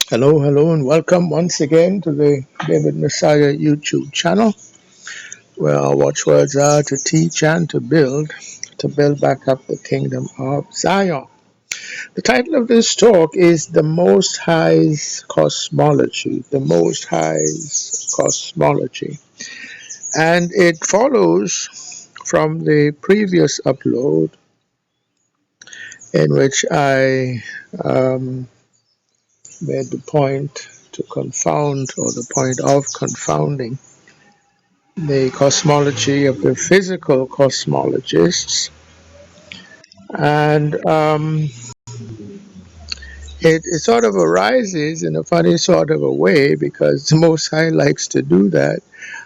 Hello, hello, and welcome once again to the David Messiah YouTube channel, where our watchwords are to teach and to build back up the kingdom of Zion. The title of this talk is The Most High's Cosmology, The Most High's Cosmology. And it follows from the previous upload in which I made the point to confound, or the point of confounding, the cosmology of the physical cosmologists. And it sort of arises in a funny sort of a way because the Most High likes to do that.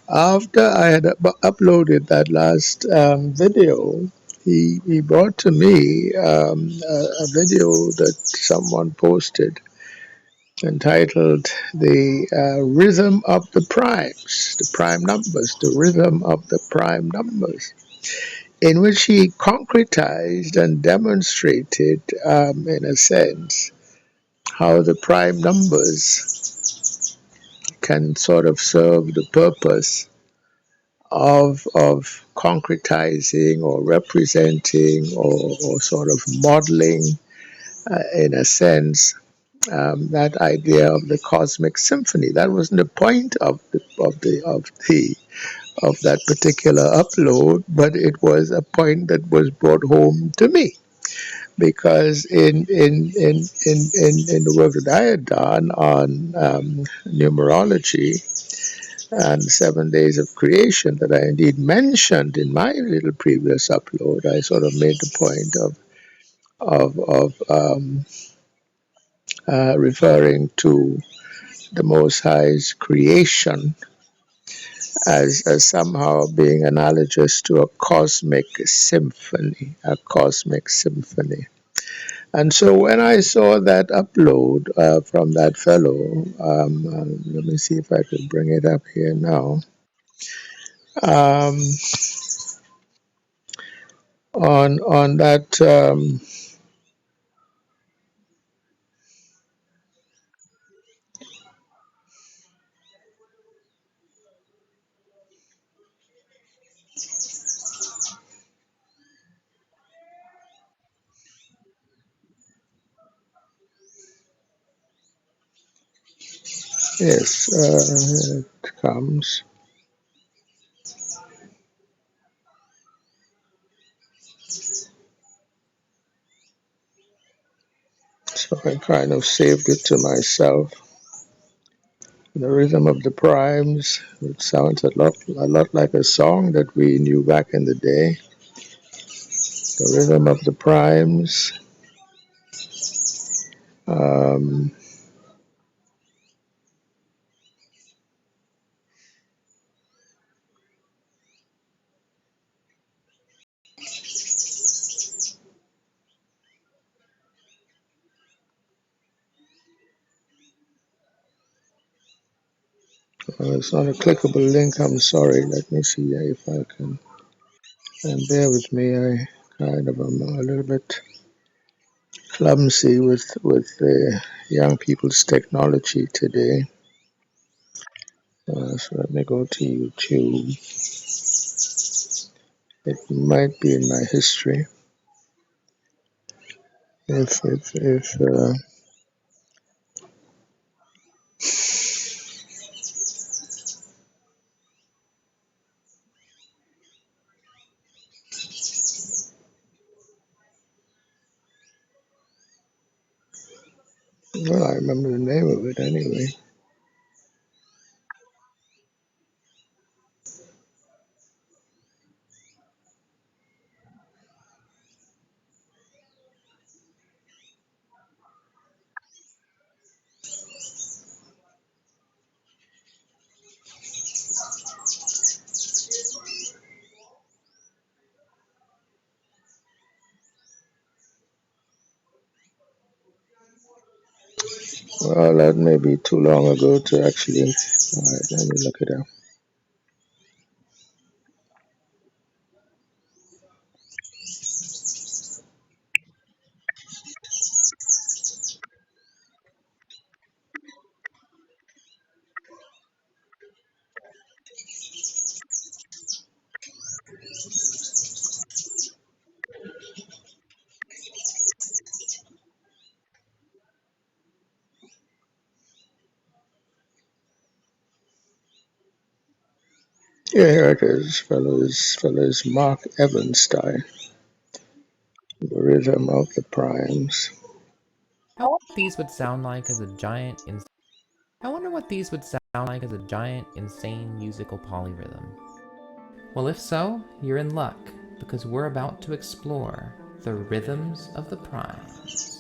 After I had uploaded that last video, he brought to me a video that someone posted entitled The Rhythm of the Primes, the Prime Numbers, the Rhythm of the Prime Numbers, in which he concretized and demonstrated, in a sense, how the prime numbers can sort of serve the purpose of concretizing or representing or sort of modeling, in a sense, that idea of the cosmic symphony. That wasn't the point of that particular upload, but it was a point that was brought home to me because in the work that I had done on numerology and 7 days of creation that I indeed mentioned in my little previous upload, I sort of made the point of referring to the Most High's creation as somehow being analogous to a cosmic symphony, a cosmic symphony. And so when I saw that upload from that fellow, let me see if I could bring it up here now. Um, on that, yes, it comes. So I kind of saved it to myself. The rhythm of the primes, which sounds a lot like a song that we knew back in the day. The rhythm of the primes. Um, it's not a clickable link. I'm sorry. Let me see if I can. And bear with me. I kind of am a little bit clumsy with the young people's technology today. So let me go to YouTube. It might be in my history. If well, I remember the name of it anyway. Well, that may be too long ago to actually. All right, let me look it up. Yeah, here it is, fellows. Mark Evanstein, the rhythm of the primes. I wonder what these would sound like as a giant insane musical polyrhythm. Well, if so, you're in luck, because we're about to explore the rhythms of the primes.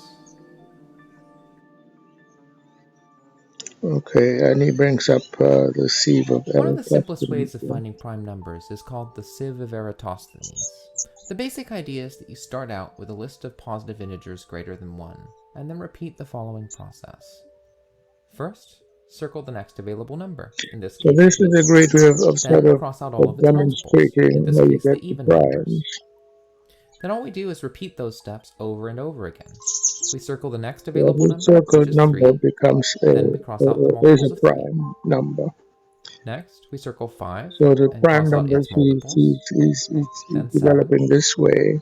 Okay, and he brings up the sieve of One of the simplest Eratosthenes. ways of finding prime numbers is called the sieve of Eratosthenes. The basic idea is that you start out with a list of positive integers greater than 1, and then repeat the following process. First, circle the next available number, in this So case this is a 8. great way of sort Then of cross out all of its multiples, in demonstrating this how you case get the the even numbers. primes. Then all we do is repeat those steps over and over again. We circle the next So available every number, which circled is number 3, becomes then we cross out the is multiples a of 3. prime number. Next, we circle 5 So the and prime cross out numbers its multiples, is then 7, developing this way.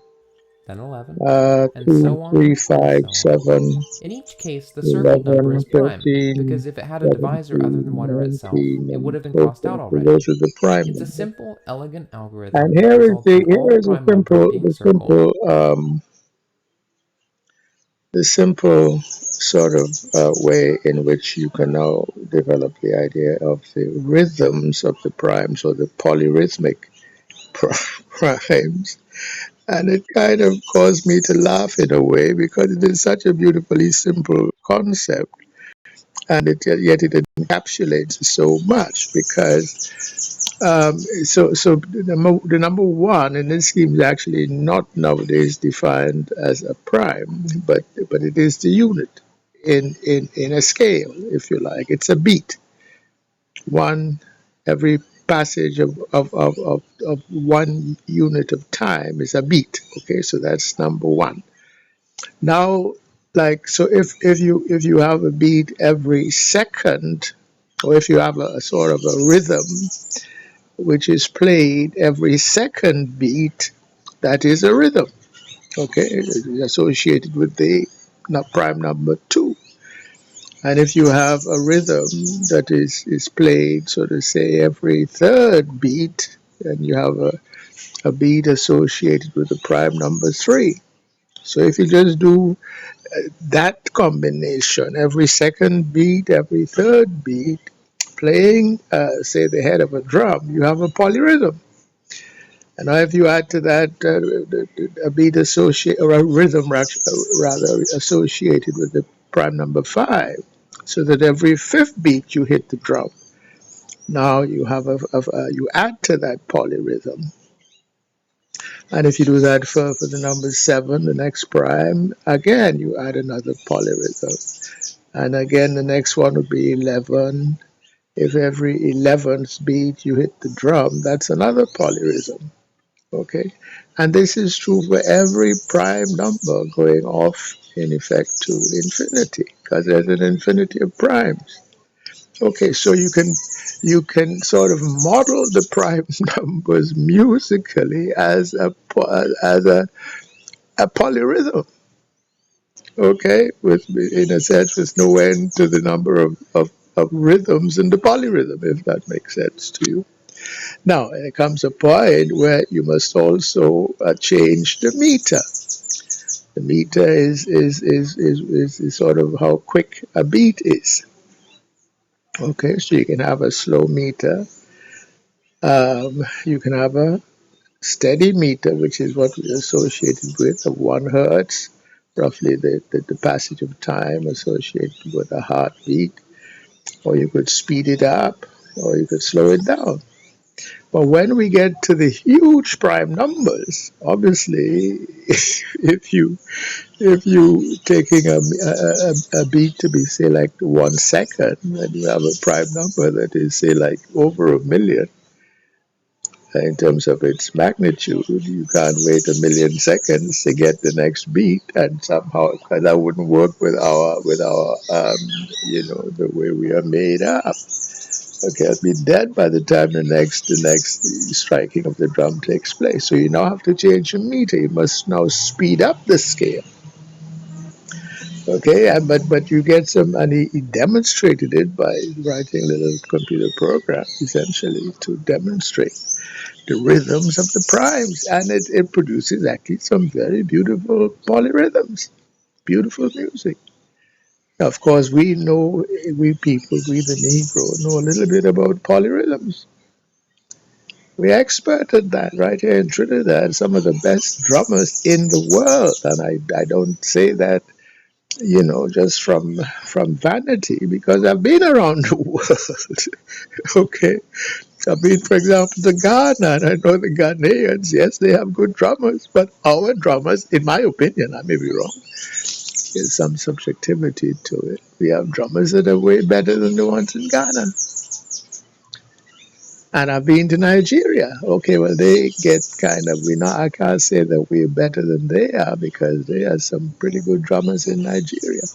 then 11, and 2, so 3, on and 5, so on. 7, In each case, the circled number 11, is prime, 13, because if it had a divisor other 17, than 1 or itself, 19, it would and have been so crossed out forth. So already. those are the prime It's a numbers. simple, elegant algorithm And that results in all here the is a prime numbers being circled. the simple sort of way in which you can now develop the idea of the rhythms of the primes or the polyrhythmic primes. And it kind of caused me to laugh in a way because it is such a beautifully simple concept, and yet it encapsulates so much because the number one in this scheme is actually not nowadays defined as a prime, but it is the unit in a scale, if you like. It's a beat. One every passage of 1 unit of time is a beat. Okay, so that's number one. Now, like, so if you have a beat every second, or if you have a sort of a rhythm which is played every second beat, that is a rhythm. Okay, it's associated with the prime number two. And if you have a rhythm that is played, so to say, every third beat, then you have a beat associated with the prime number three. So if you just do that combination, every second beat, every third beat, playing, say, the head of a drum, you have a polyrhythm. And now if you add to that a beat associated, or a rhythm rather associated with the prime number five, so that every fifth beat you hit the drum. Now you have you add to that polyrhythm. And if you do that for the number seven, the next prime, again you add another polyrhythm. And again the next one would be 11. If every 11th beat you hit the drum, that's another polyrhythm. Okay, and this is true for every prime number going off in effect to infinity, because there's an infinity of primes. Okay, so you can sort of model the prime numbers musically as a polyrhythm. Okay, with in a sense with no end to the number of rhythms in the polyrhythm, if that makes sense to you. Now, there comes a point where you must also change the meter. The meter is sort of how quick a beat is. Okay, so you can have a slow meter. You can have a steady meter, which is what we associated with of 1 hertz, roughly the passage of time associated with a heartbeat. Or you could speed it up, or you could slow it down. But when we get to the huge prime numbers, obviously, if you taking a beat to be say like 1 second, and you have a prime number that is say like over a million in terms of its magnitude, you can't wait a million seconds to get the next beat, and somehow that wouldn't work with our the way we are made up. Okay, I'll be dead by the time the next striking of the drum takes place. So you now have to change your meter. You must now speed up the scale. Okay, but you get some, and he demonstrated it by writing a little computer program essentially to demonstrate the rhythms of the primes, and it produces actually some very beautiful polyrhythms, beautiful music. Of course, we know, we people, we the Negro, know a little bit about polyrhythms. We're expert at that right here in Trinidad. Some of the best drummers in the world, and I don't say that just from vanity because I've been around the world. Okay, I've been, for example, to Ghana, and I know the Ghanaians. Yes, they have good drummers, but our drummers, in my opinion, I may be wrong. There's some subjectivity to it. We have drummers that are way better than the ones in Ghana. And I've been to Nigeria. Okay, well, they get kind of, I can't say that we're better than they are because they have some pretty good drummers in Nigeria.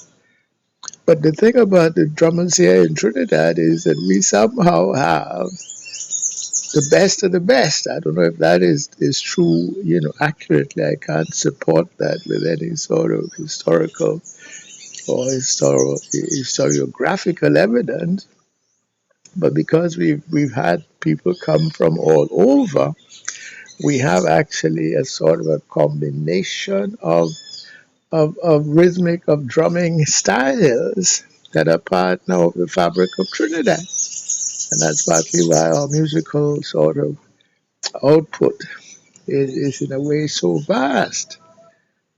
But the thing about the drummers here in Trinidad is that we somehow have the best of the best. I don't know if that is true, accurately. I can't support that with any sort of historical or historiographical evidence. But because we've had people come from all over, we have actually a sort of a combination of rhythmic, of drumming styles that are part now of the fabric of Trinidad. And that's partly why our musical sort of output is in a way so vast.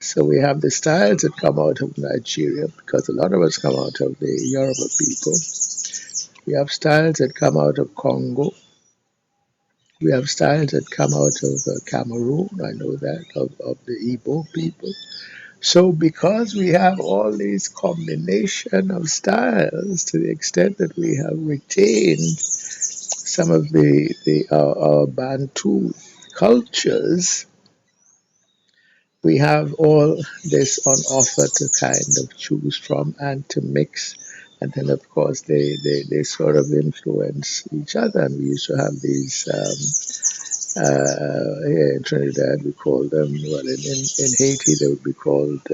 So we have the styles that come out of Nigeria, because a lot of us come out of the Yoruba people. We have styles that come out of Congo. We have styles that come out of Cameroon, I know that, of the Igbo people. So because we have all these combination of styles, to the extent that we have retained some of our Bantu cultures, we have all this on offer to kind of choose from and to mix. And then, of course, they sort of influence each other. And we used to have these, here in Trinidad, we call them, well, in Haiti, they would be called,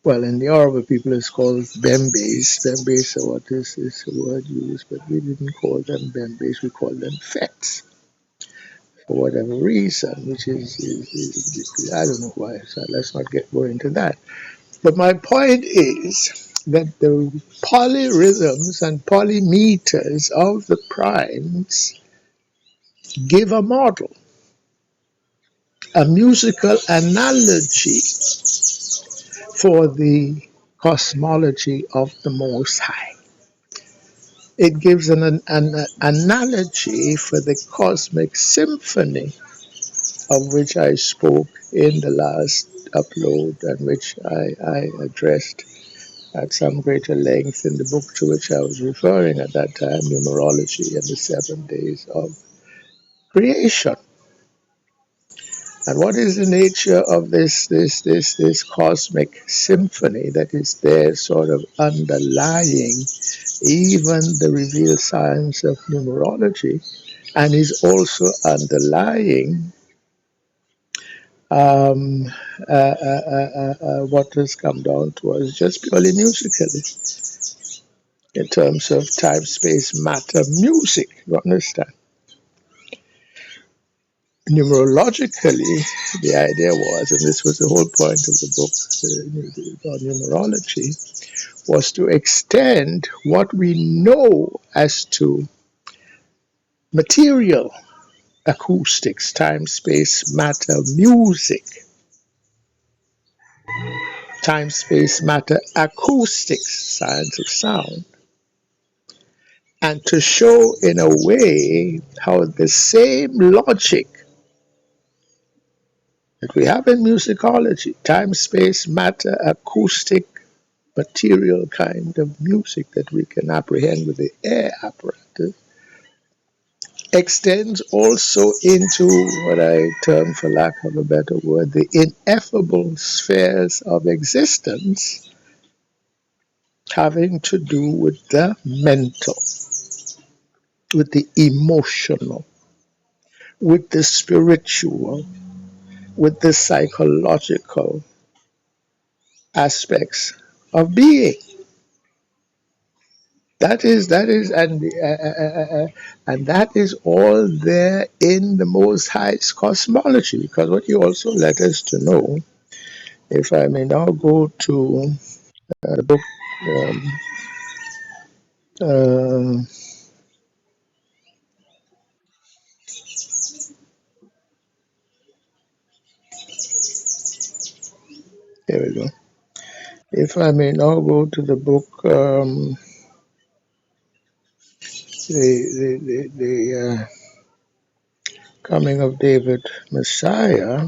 well, in the Yoruba people, it's called Bembes. Bembes are what is a word used, but we didn't call them Bembes, we called them Fets for whatever reason, which is I don't know why, so let's not go into that. But my point is that the polyrhythms and polymeters of the primes give a model, a musical analogy for the cosmology of the Most High. It gives an analogy for the cosmic symphony of which I spoke in the last upload and which I addressed at some greater length in the book to which I was referring at that time, Numerology and the 7 Days of Creation. And what is the nature of this cosmic symphony that is there sort of underlying even the revealed science of numerology, and is also underlying um, what has come down to us just purely musically, in terms of time, space, matter, music. You understand? Numerologically, the idea was, and this was the whole point of the book on numerology, was to extend what we know as to material acoustics, time, space, matter, music, time, space, matter, acoustics, science of sound, and to show in a way how the same logic that we have in musicology, time, space, matter, acoustic, material kind of music that we can apprehend with the air apparatus, extends also into what I term, for lack of a better word, the ineffable spheres of existence having to do with the mental, with the emotional, with the spiritual, with the psychological, aspects of being. And that is all there in the Most High's cosmology. Because what he also let us to know, if I may now go to the book, um, here we go. If I may now go to the book, the Coming of David Messiah,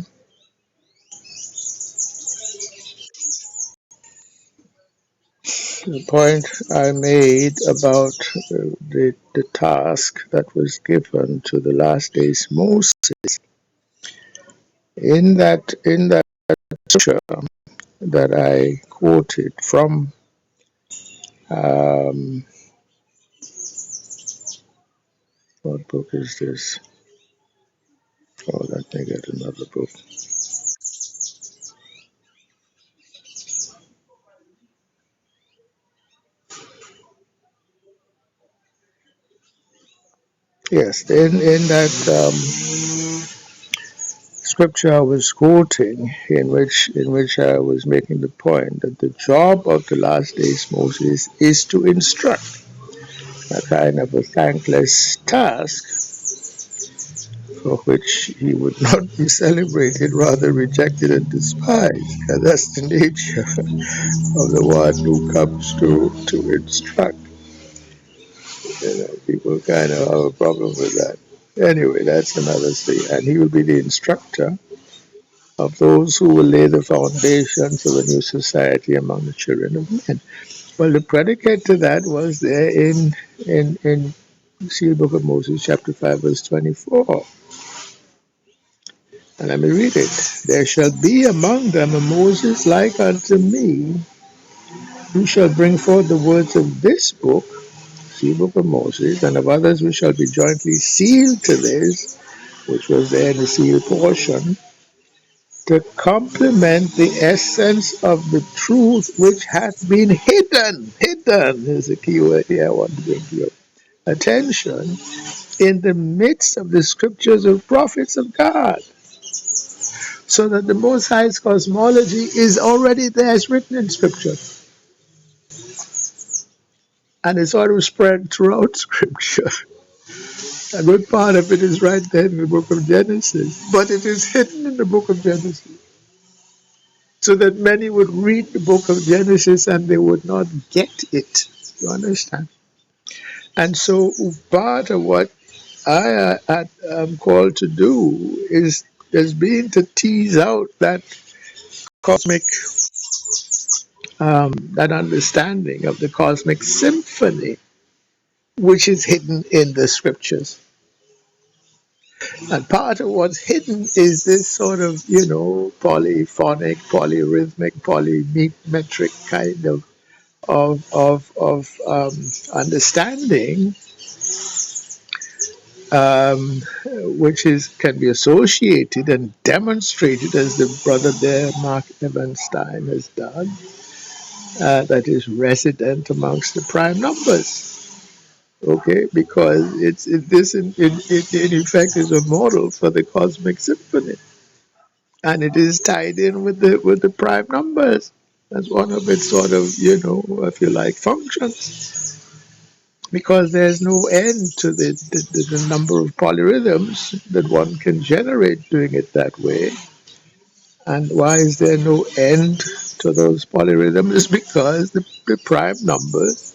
the point I made about the task that was given to the last days Moses, in that scripture that I quoted from, um, what book is this? Oh, let me get another book. Yes, in that scripture I was quoting, in which I was making the point that the job of the last days Moses is to instruct, a kind of a thankless task for which he would not be celebrated, rather rejected and despised, because that's the nature of the one who comes to instruct. People kind of have a problem with that. Anyway, that's another thing. And he will be the instructor of those who will lay the foundations of a new society among the children of men. Well, the predicate to that was there in see the book of Moses, chapter 5, verse 24. And let me read it. There shall be among them a Moses like unto me, who shall bring forth the words of this book, see the book of Moses, and of others which shall be jointly sealed to this, which was there in the sealed portion, to complement the essence of the truth which hath been hidden. Hidden is the key word here I want to bring to your attention, in the midst of the scriptures of prophets of God. So that the Most High's cosmology is already there, it's written in scripture. And it's sort of spread throughout scripture. A good part of it is right there in the book of Genesis, but it is hidden in the book of Genesis. So that many would read the book of Genesis and they would not get it. You understand? And so part of what I am called to do is being to tease out that cosmic, that understanding of the cosmic symphony, which is hidden in the scriptures. And part of what's hidden is this sort of, polyphonic, polyrhythmic, polymetric kind of understanding, which can be associated and demonstrated as the brother there, Mark Evanstein, has done, that is resident amongst the prime numbers. Okay, because this in effect is a model for the cosmic symphony, and it is tied in with the prime numbers. That's one of its sort of, if you like, functions, because there's no end to the number of polyrhythms that one can generate doing it that way. And why is there no end to those polyrhythms? Because the prime numbers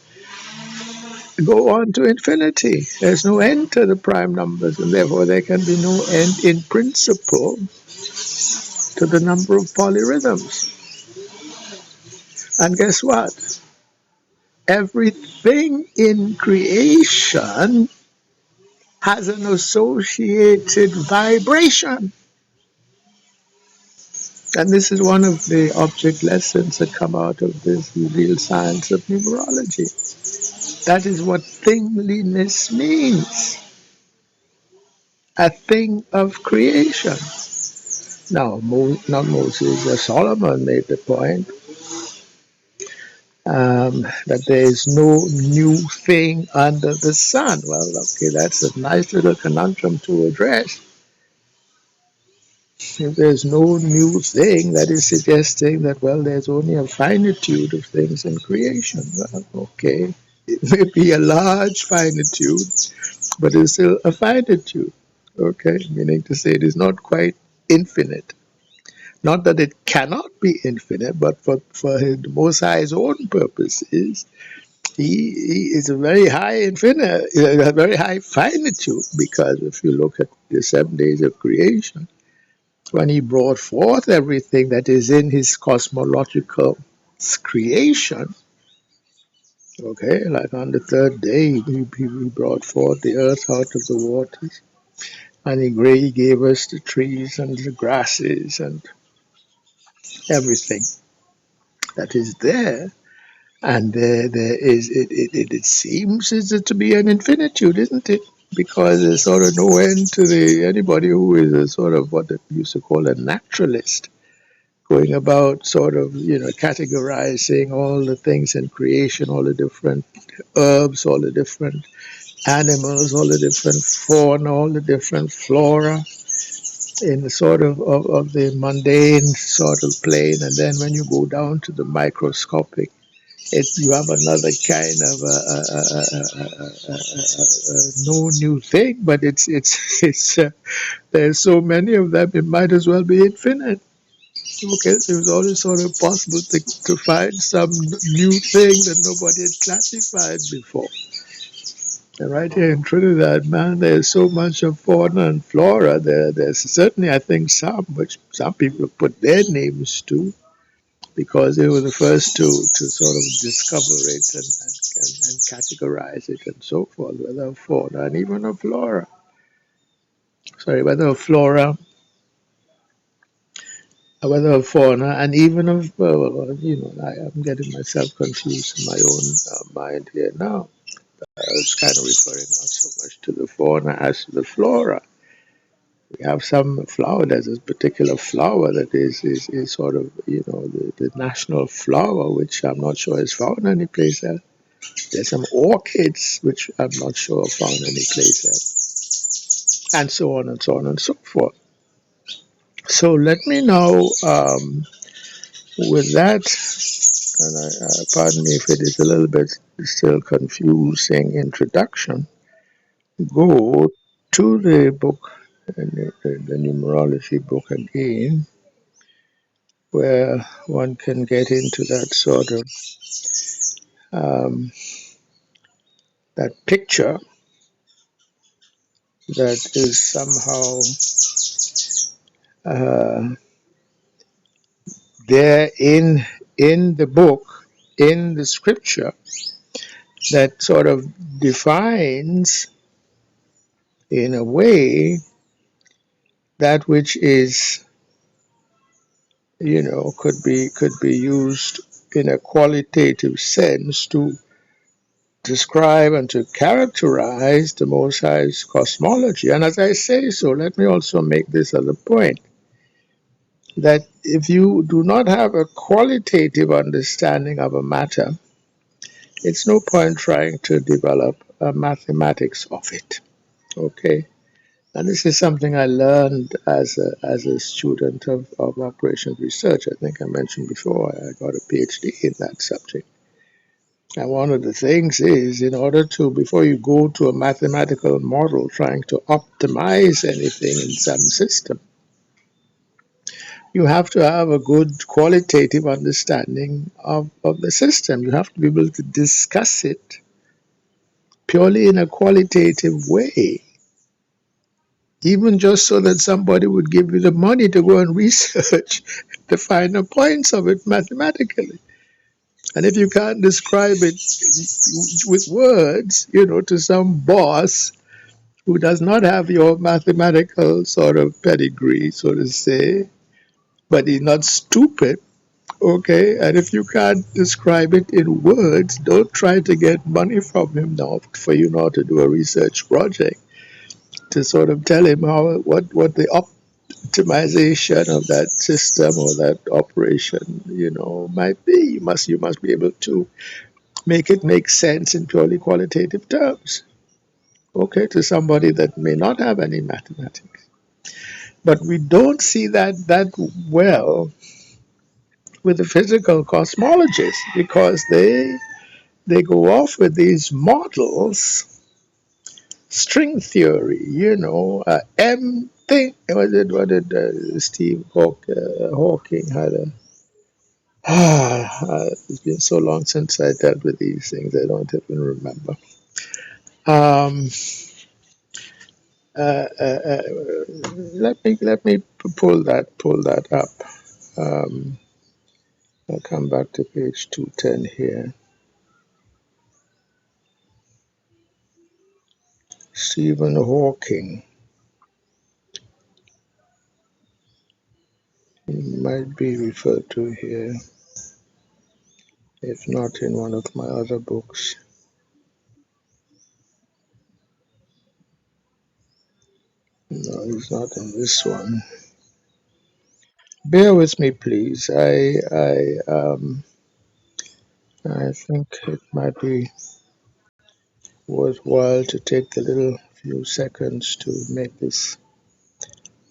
go on to infinity. There's no end to the prime numbers, and therefore there can be no end in principle to the number of polyrhythms. And guess what? Everything in creation has an associated vibration. And this is one of the object lessons that come out of this real science of numerology. That is what thingliness means. A thing of creation. Now, not Moses, Solomon made the point that there is no new thing under the sun. Well, okay, that's a nice little conundrum to address. If there's no new thing, that is suggesting that, well, there's only a finitude of things in creation. Well, okay, it may be a large finitude, but it's still a finitude. Okay, meaning to say it is not quite infinite. Not that it cannot be infinite, but for the Most High's own purposes, he is a very high infinite, a very high finitude, because if you look at the 7 days of creation, when he brought forth everything that is in his cosmological creation, okay, like on the third day, he brought forth the earth out of the waters, and he gave us the trees and the grasses and everything that is there. And there is it seems as to be an infinitude, isn't it? Because there's sort of no end to anybody who is a sort of what they used to call a naturalist, going about sort of categorizing all the things in creation, all the different herbs, all the different animals, all the different fauna, all the different flora in the sort of the mundane sort of plane, and then when you go down to the microscopic, you have another kind of no new thing, but it's there's so many of them, it might as well be infinite. Okay, it was always sort of possible to find some new thing that nobody had classified before. And right here in Trinidad, man, there's so much of fauna and flora. There's certainly, I think, some, which some people put their names to, because they were the first to sort of discover it and categorize it and so forth, whether of fauna and even of flora. Sorry, whether of flora, whether of fauna, and even of, I'm getting myself confused in my own mind here now. I was kind of referring not so much to the fauna as to the flora. We have some flower. There's a particular flower that is sort of, the national flower, which I'm not sure is found any place else. There's some orchids, which I'm not sure are found any place else, and so on and so on and so forth. So let me now, with that, and pardon me if it is a little bit still confusing introduction, go to the book, the numerology book again, where one can get into that sort of that picture that is somehow there in the book, in the scripture, that sort of defines in a way that which is, could be used in a qualitative sense to describe and to characterize the Most High's cosmology. And as I say so, let me also make this other point, that if you do not have a qualitative understanding of a matter, it's no point trying to develop a mathematics of it. Okay? And this is something I learned as a student of operations research. I think I mentioned before I got a PhD in that subject. And one of the things is, in order to, before you go to a mathematical model trying to optimize anything in some system, you have to have a good qualitative understanding of the system. You have to be able to discuss it purely in a qualitative way, even just so that somebody would give you the money to go and research the finer points of it mathematically. And if you can't describe it with words, to some boss who does not have your mathematical sort of pedigree, so to say, but he's not stupid, okay? And if you can't describe it in words, don't try to get money from him now for you to do a research project to sort of tell him what the optimization of that system or that operation, might be. You must be able to make it make sense in purely qualitative terms. Okay, to somebody that may not have any mathematics. But we don't see that well with the physical cosmologists because they go off with these models, string theory, M thing. What did Steve Hawking had a. It's been so long since I dealt with these things, I don't even remember. Um, let me pull that up. Um, I'll come back to page 210 here. Stephen Hawking might be referred to here, if not in one of my other books. No, he's not in this one. Bear with me, please. I think it might be worthwhile to take the little few seconds to make this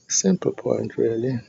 simple point, really.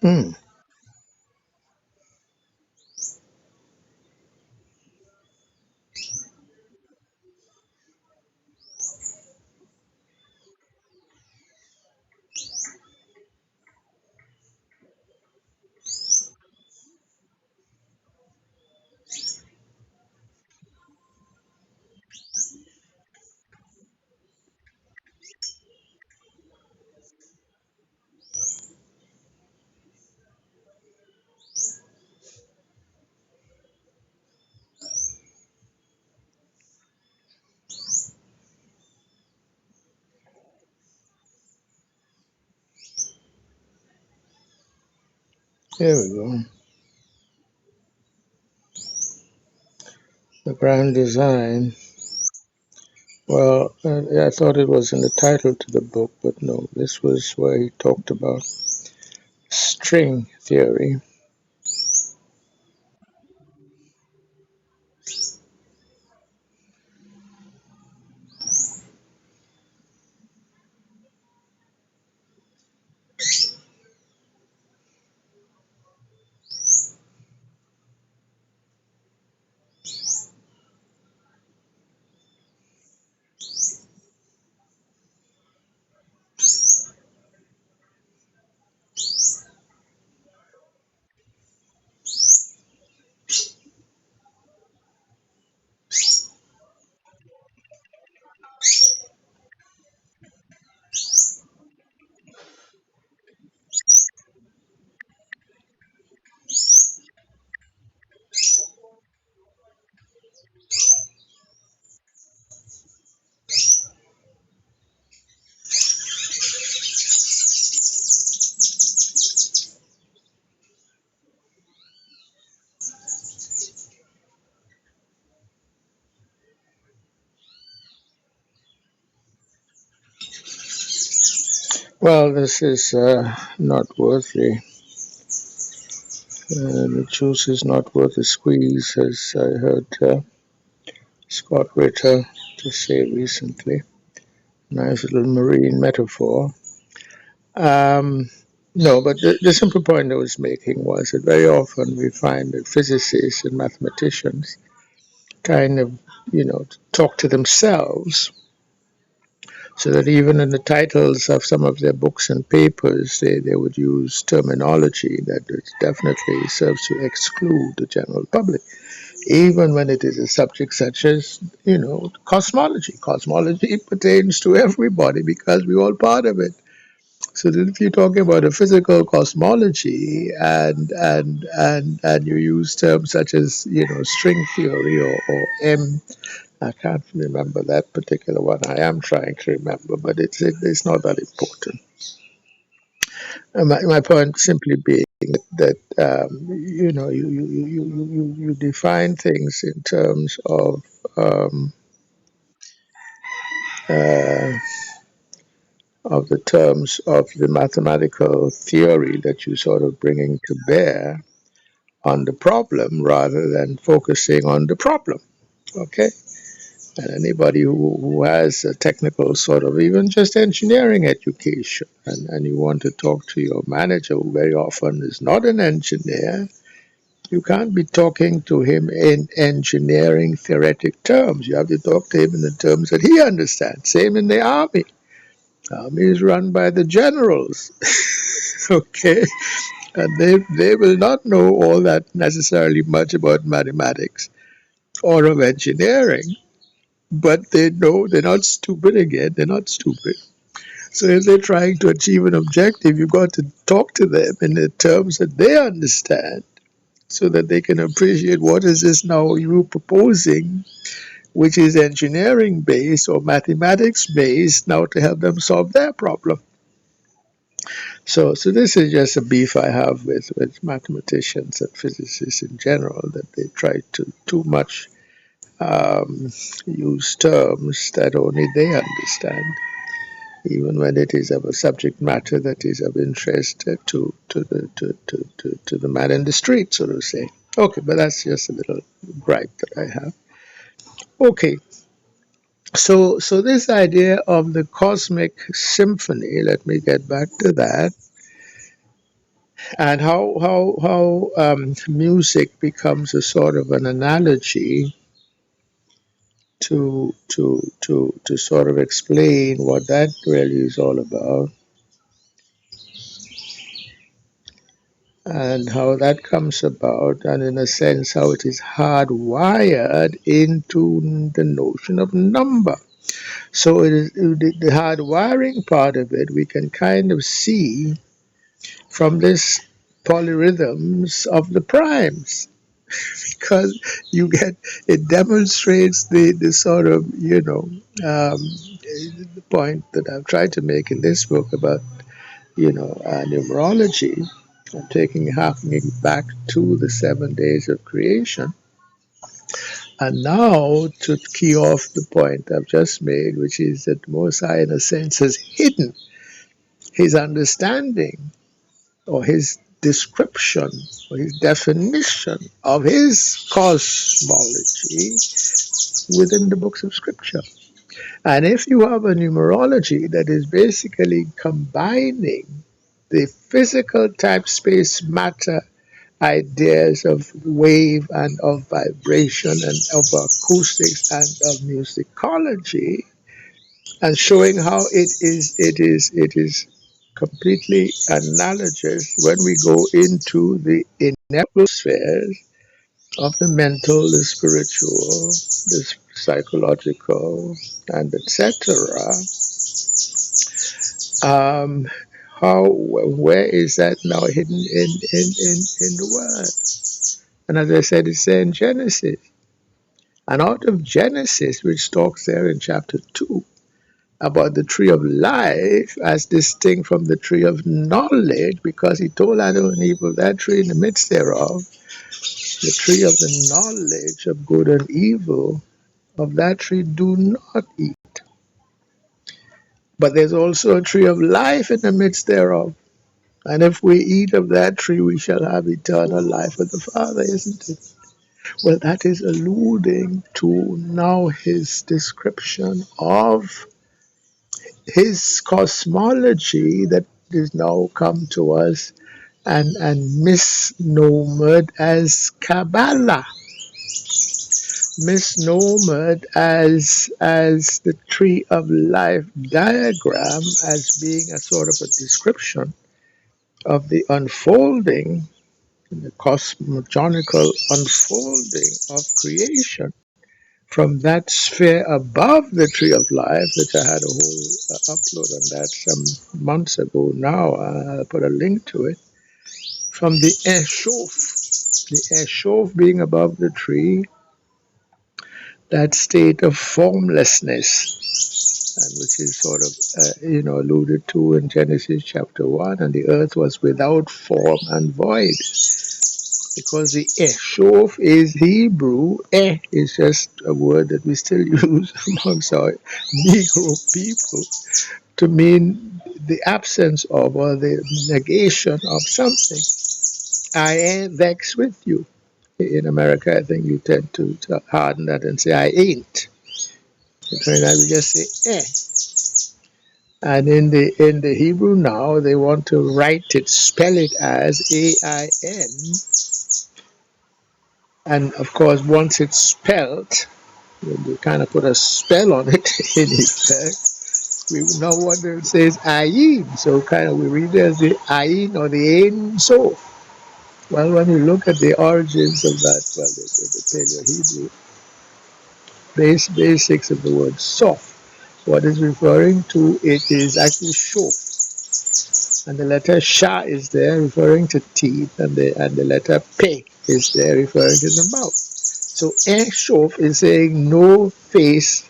Hmm. Here we go. The grand design. Well, I thought it was in the title to the book, but no, this was where he talked about string theory. Well, this is not worthy. The juice is not worth the squeeze, as I heard Scott Ritter to say recently. Nice little marine metaphor. Um, no, but the simple point I was making was that very often we find that physicists and mathematicians kind of, talk to themselves, so that even in the titles of some of their books and papers, they would use terminology that definitely serves to exclude the general public, even when it is a subject such as, cosmology. Cosmology pertains to everybody because we're all part of it. So that if you're talking about a physical cosmology and you use terms such as string theory or M, I can't remember that particular one. I am trying to remember, but it's not that important. My point simply being that you define things in terms uh, of the terms of the mathematical theory that you're sort of bringing to bear on the problem rather than focusing on the problem. Okay? And anybody who has a technical sort of even just engineering education and you want to talk to your manager, who very often is not an engineer, you can't be talking to him in engineering theoretic terms. You have to talk to him in the terms that he understands. Same in the army. The army is run by the generals. Okay? And they will not know all that necessarily much about mathematics or of engineering, but they know they're not stupid again. They're not stupid. So if they're trying to achieve an objective, you've got to talk to them in the terms that they understand so that they can appreciate what is this now you proposing, which is engineering based or mathematics based, now to help them solve their problem. So this is just a beef I have with mathematicians and physicists in general, that they try to too much use terms that only they understand, even when it is of a subject matter that is of interest to the man in the street, so to say. Okay, but that's just a little gripe that I have. Okay, so this idea of the cosmic symphony, let me get back to that, and how music becomes a sort of an analogy to sort of explain what that really is all about, and how that comes about, and in a sense how it is hardwired into the notion of number. So it is the hardwiring part of it we can kind of see from this polyrhythms of the primes, because you get, it demonstrates the sort of the point that I've tried to make in this book about numerology, and harkening back to the 7 days of creation. And now to key off the point I've just made, which is that Most High, in a sense, has hidden his understanding or his description or his definition of his cosmology within the books of Scripture. And if you have a numerology that is basically combining the physical type space matter ideas of wave and of vibration and of acoustics and of musicology, and showing how it is completely analogous when we go into the ineffable spheres of the mental, the spiritual, the psychological, and etc. Um, how where is that now hidden in the word? And as I said, it's there in Genesis. And out of Genesis, which talks there in chapter 2 about the tree of life as distinct from the tree of knowledge, because he told Adam and Eve of that tree in the midst thereof, the tree of the knowledge of good and evil, of that tree do not eat. But there's also a tree of life in the midst thereof. And if we eat of that tree, we shall have eternal life with the Father, isn't it? Well, that is alluding to now his description of his cosmology that is now come to us and misnomered as Kabbalah, misnomered as the tree of life diagram, as being a sort of a description of the unfolding, the cosmogonical unfolding of creation from that sphere above the tree of life, which I had a whole upload on that some months ago now. I'll put a link to it. From the Eshof, the Eshof being above the tree, that state of formlessness, and which is sort of, alluded to in Genesis chapter 1, and the earth was without form and void. Because the Eshof is Hebrew. Is just a word that we still use amongst our Negro people to mean the absence of or the negation of something. I ain't vexed with you. In America, I think you tend to harden that and say, I ain't. In Trinidad, we just say, And in the Hebrew now, they want to write it, spell it as AIN. And of course, once it's spelled, you kind of put a spell on it in effect. We know what it says ayin, so kind of we read it as the ayin or the ain so. Well, when you look at the origins of that, well, the Paleo-Hebrew basics of the word sof, what is referring to it is actually shof, and the letter sha is there referring to teeth, and the letter pe is there referring to the mouth. So shof is saying no face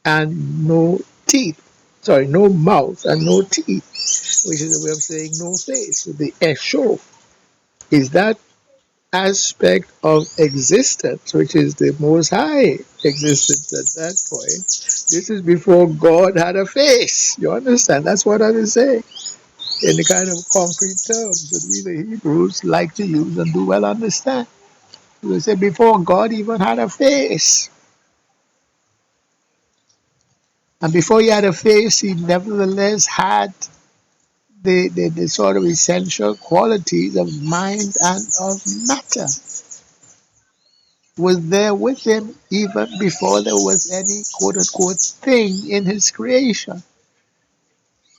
and no teeth. Sorry, no mouth and no teeth, which is a way of saying no face. So the Eshof is that aspect of existence, which is the most high existence at that point. This is before God had a face. You understand? That's what I was saying in the kind of concrete terms that we, the Hebrews, like to use and do well understand. We say before God even had a face. And before he had a face, he nevertheless had the sort of essential qualities of mind and of matter was there with him even before there was any quote unquote thing in his creation.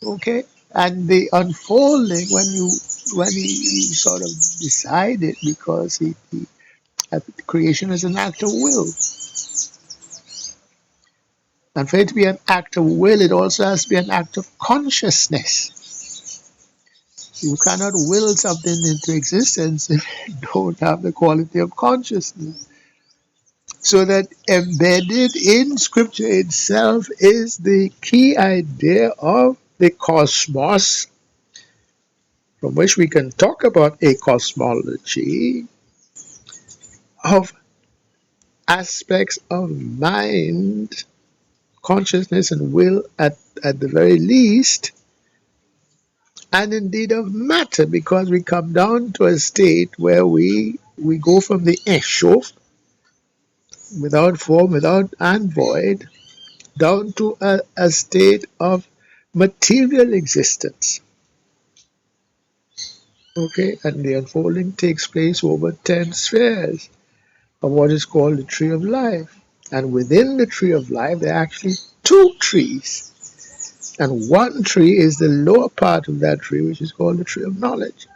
Okay? And the unfolding when he sort of decided, because he creation is an act of will. And for it to be an act of will, it also has to be an act of consciousness. You cannot will something into existence if you don't have the quality of consciousness. So that embedded in scripture itself is the key idea of the cosmos, from which we can talk about a cosmology of aspects of mind, consciousness, and will at the very least, and indeed of matter, because we come down to a state where we go from the eshof, without form, without and void, down to a state of material existence. Okay, and the unfolding takes place over 10 spheres of what is called the tree of life. And within the tree of life, there are actually two trees. And one tree is the lower part of that tree, which is called the tree of knowledge.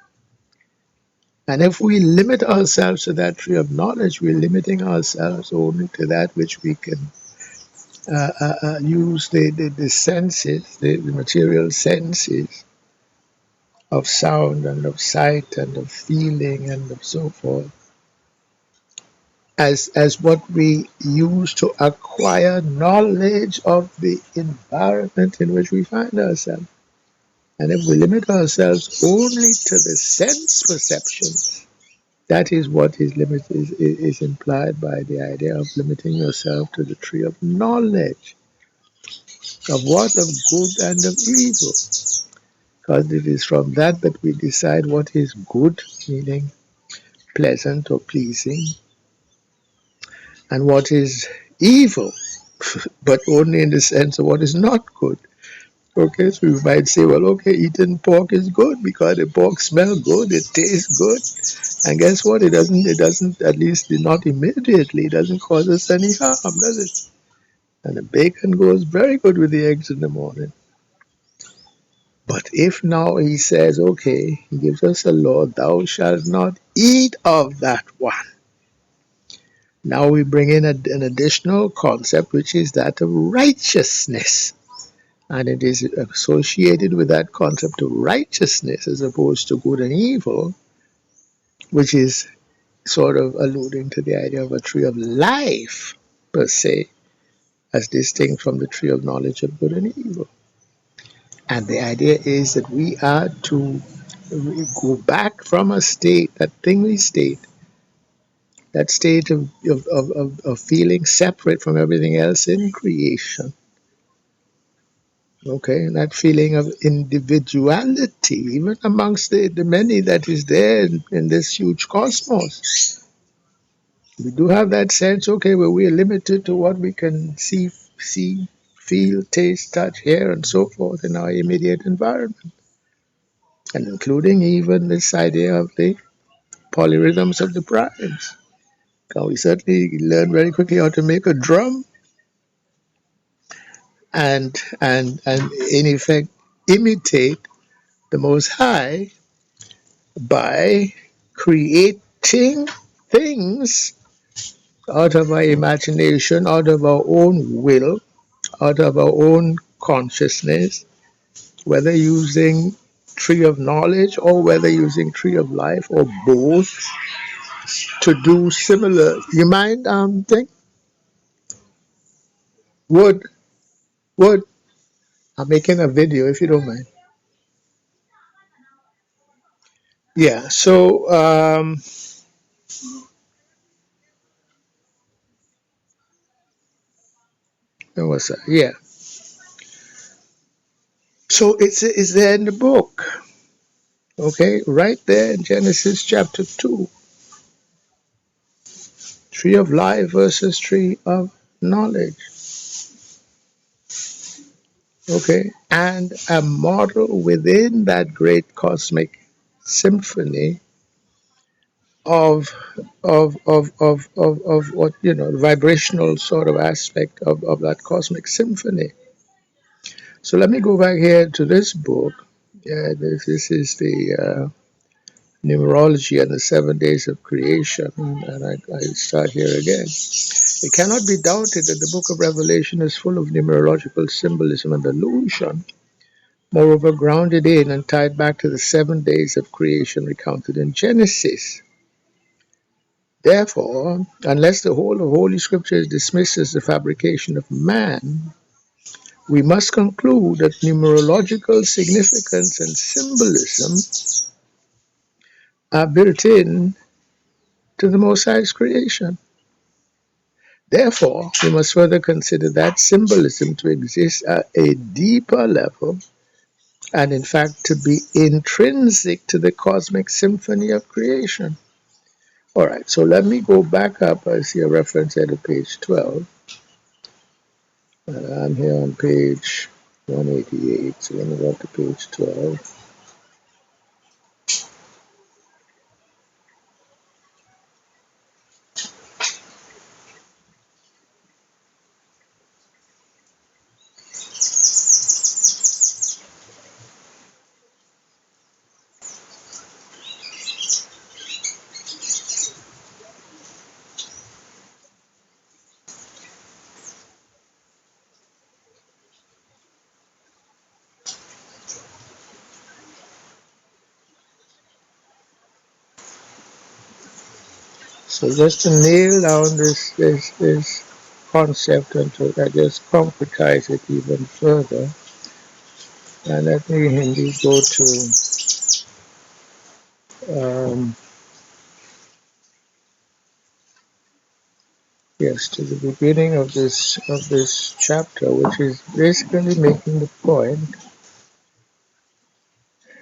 And if we limit ourselves to that tree of knowledge, we're limiting ourselves only to that which we can use the senses, the material senses of sound and of sight and of feeling and of so forth, as what we use to acquire knowledge of the environment in which we find ourselves. And if we limit ourselves only to the sense perceptions, that is what is implied by the idea of limiting yourself to the tree of knowledge. Of what? Of good and of evil. Because it is from that that we decide what is good, meaning pleasant or pleasing, and what is evil, but only in the sense of what is not good. Okay, so you might say, well, okay, eating pork is good because the pork smells good, it tastes good, and guess what? It doesn't, at least not immediately, it doesn't cause us any harm, does it? And the bacon goes very good with the eggs in the morning. But if now he says, okay, he gives us a law, thou shalt not eat of that one. Now we bring in an additional concept, which is that of righteousness. And it is associated with that concept of righteousness as opposed to good and evil, which is sort of alluding to the idea of a tree of life, per se, as distinct from the tree of knowledge of good and evil. And the idea is that we are to go back from a state, that thingly state, that state of feeling separate from everything else in creation. Okay, and that feeling of individuality, even amongst the many that is there in this huge cosmos. We do have that sense, okay, where we are limited to what we can see, feel, taste, touch, hear, and so forth in our immediate environment, and including even this idea of the polyrhythms of the primes. Now, we certainly learn very quickly how to make a drum and in effect imitate the Most High by creating things out of our imagination, out of our own will, out of our own consciousness, whether using tree of knowledge or whether using tree of life or both to do similar. You mind thing? Would would I'm making a video if you don't mind. Yeah. So what's that? Yeah. So it's there in the book. Okay, right there in Genesis chapter 2. Tree of life versus tree of knowledge. Okay, and a model within that great cosmic symphony of of what the vibrational sort of aspect of that cosmic symphony. So let me go back here to this book. Yeah, this is the numerology and the 7 days of creation, and I start here again. It cannot be doubted that the book of Revelation is full of numerological symbolism and allusion, moreover grounded in and tied back to the 7 days of creation recounted in Genesis. Therefore, unless the whole of Holy Scripture is dismissed as the fabrication of man, we must conclude that numerological significance and symbolism are built in to the Most High's creation. Therefore, we must further consider that symbolism to exist at a deeper level and, in fact, to be intrinsic to the cosmic symphony of creation. All right, so let me go back up. I see a reference at page 12. I'm here on page 188, so let me go to page 12. So just to nail down this concept and to just concretize it even further, and let me indeed go to Yes, to the beginning of this chapter, which is basically making the point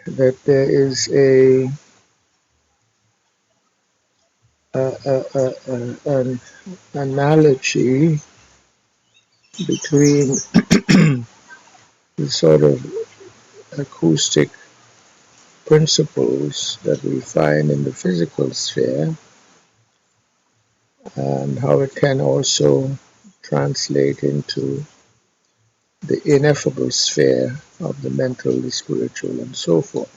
that there is an analogy between the sort of acoustic principles that we find in the physical sphere and how it can also translate into the ineffable sphere of the mental, the spiritual, and so forth.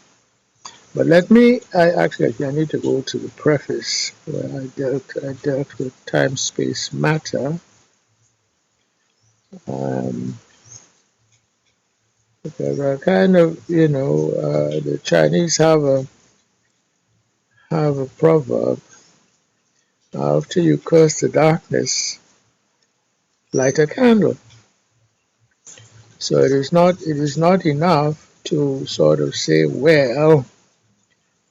But I need to go to the preface where I dealt with time, space, matter. Um, because I kind of, the Chinese have a proverb: after you curse the darkness, light a candle. So it is not enough to sort of say, well,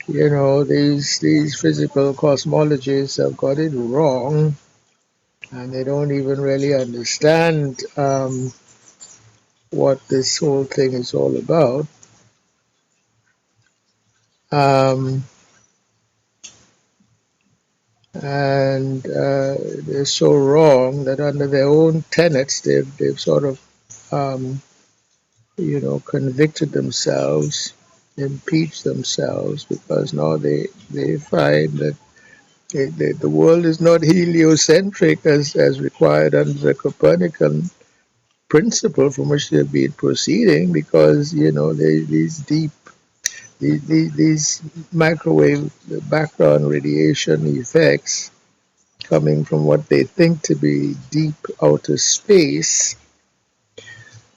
these physical cosmologists have got it wrong, and they don't even really understand what this whole thing is all about. Um, and they're so wrong that under their own tenets, they've sort of um, convicted themselves, impeached themselves, because now they find that the world is not heliocentric as required under the Copernican principle from which they've been proceeding, because these microwave background radiation effects coming from what they think to be deep outer space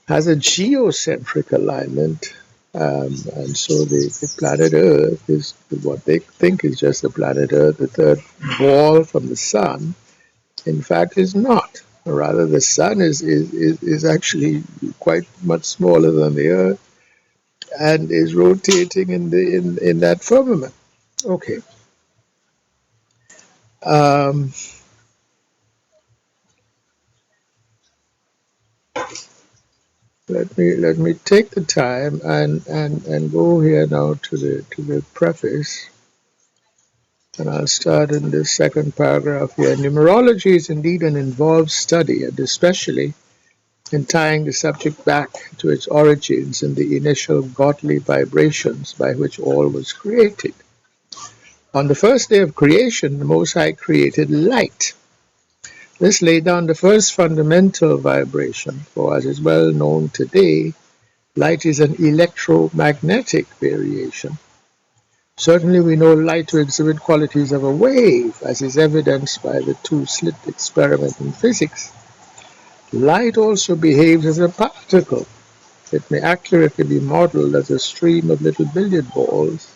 has a geocentric alignment. And so the planet Earth is what they think is just the planet Earth, the third ball from the sun. In fact, is not. Rather, the sun is actually quite much smaller than the Earth and is rotating in that firmament. Okay. Um, let me take the time and go here now to the preface, and I'll start in the second paragraph here. Numerology is indeed an involved study, and especially in tying the subject back to its origins in the initial godly vibrations by which all was created. On the first day of creation, the Most High created light. This laid down the first fundamental vibration, for as is well known today, light is an electromagnetic variation. Certainly we know light to exhibit qualities of a wave, as is evidenced by the two-slit experiment in physics. Light also behaves as a particle. It may accurately be modeled as a stream of little billiard balls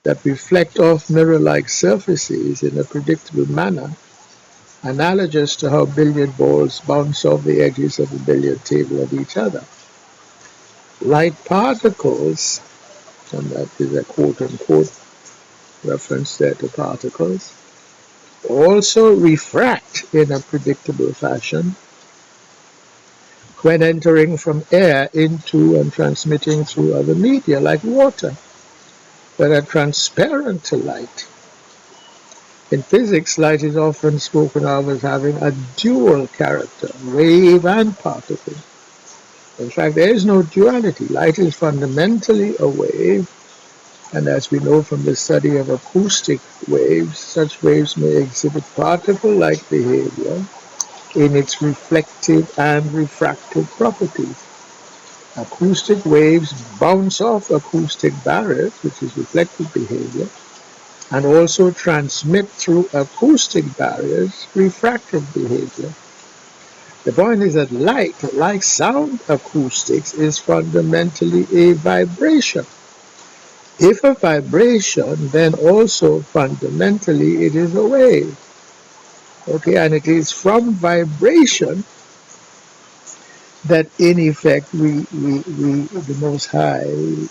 that reflect off mirror-like surfaces in a predictable manner, analogous to how billiard balls bounce off the edges of the billiard table at each other. Light particles, and that is a quote-unquote reference there to particles, also refract in a predictable fashion when entering from air into and transmitting through other media like water that are transparent to light. In physics, light is often spoken of as having a dual character, wave and particle. In fact, there is no duality. Light is fundamentally a wave, and as we know from the study of acoustic waves, such waves may exhibit particle-like behavior in its reflective and refractive properties. Acoustic waves bounce off acoustic barriers, which is reflective behavior, and also transmit through acoustic barriers, refractive behavior. The point is that light, like sound acoustics, is fundamentally a vibration. If a vibration, then also fundamentally it is a wave. Okay, and it is from vibration that in effect the Most High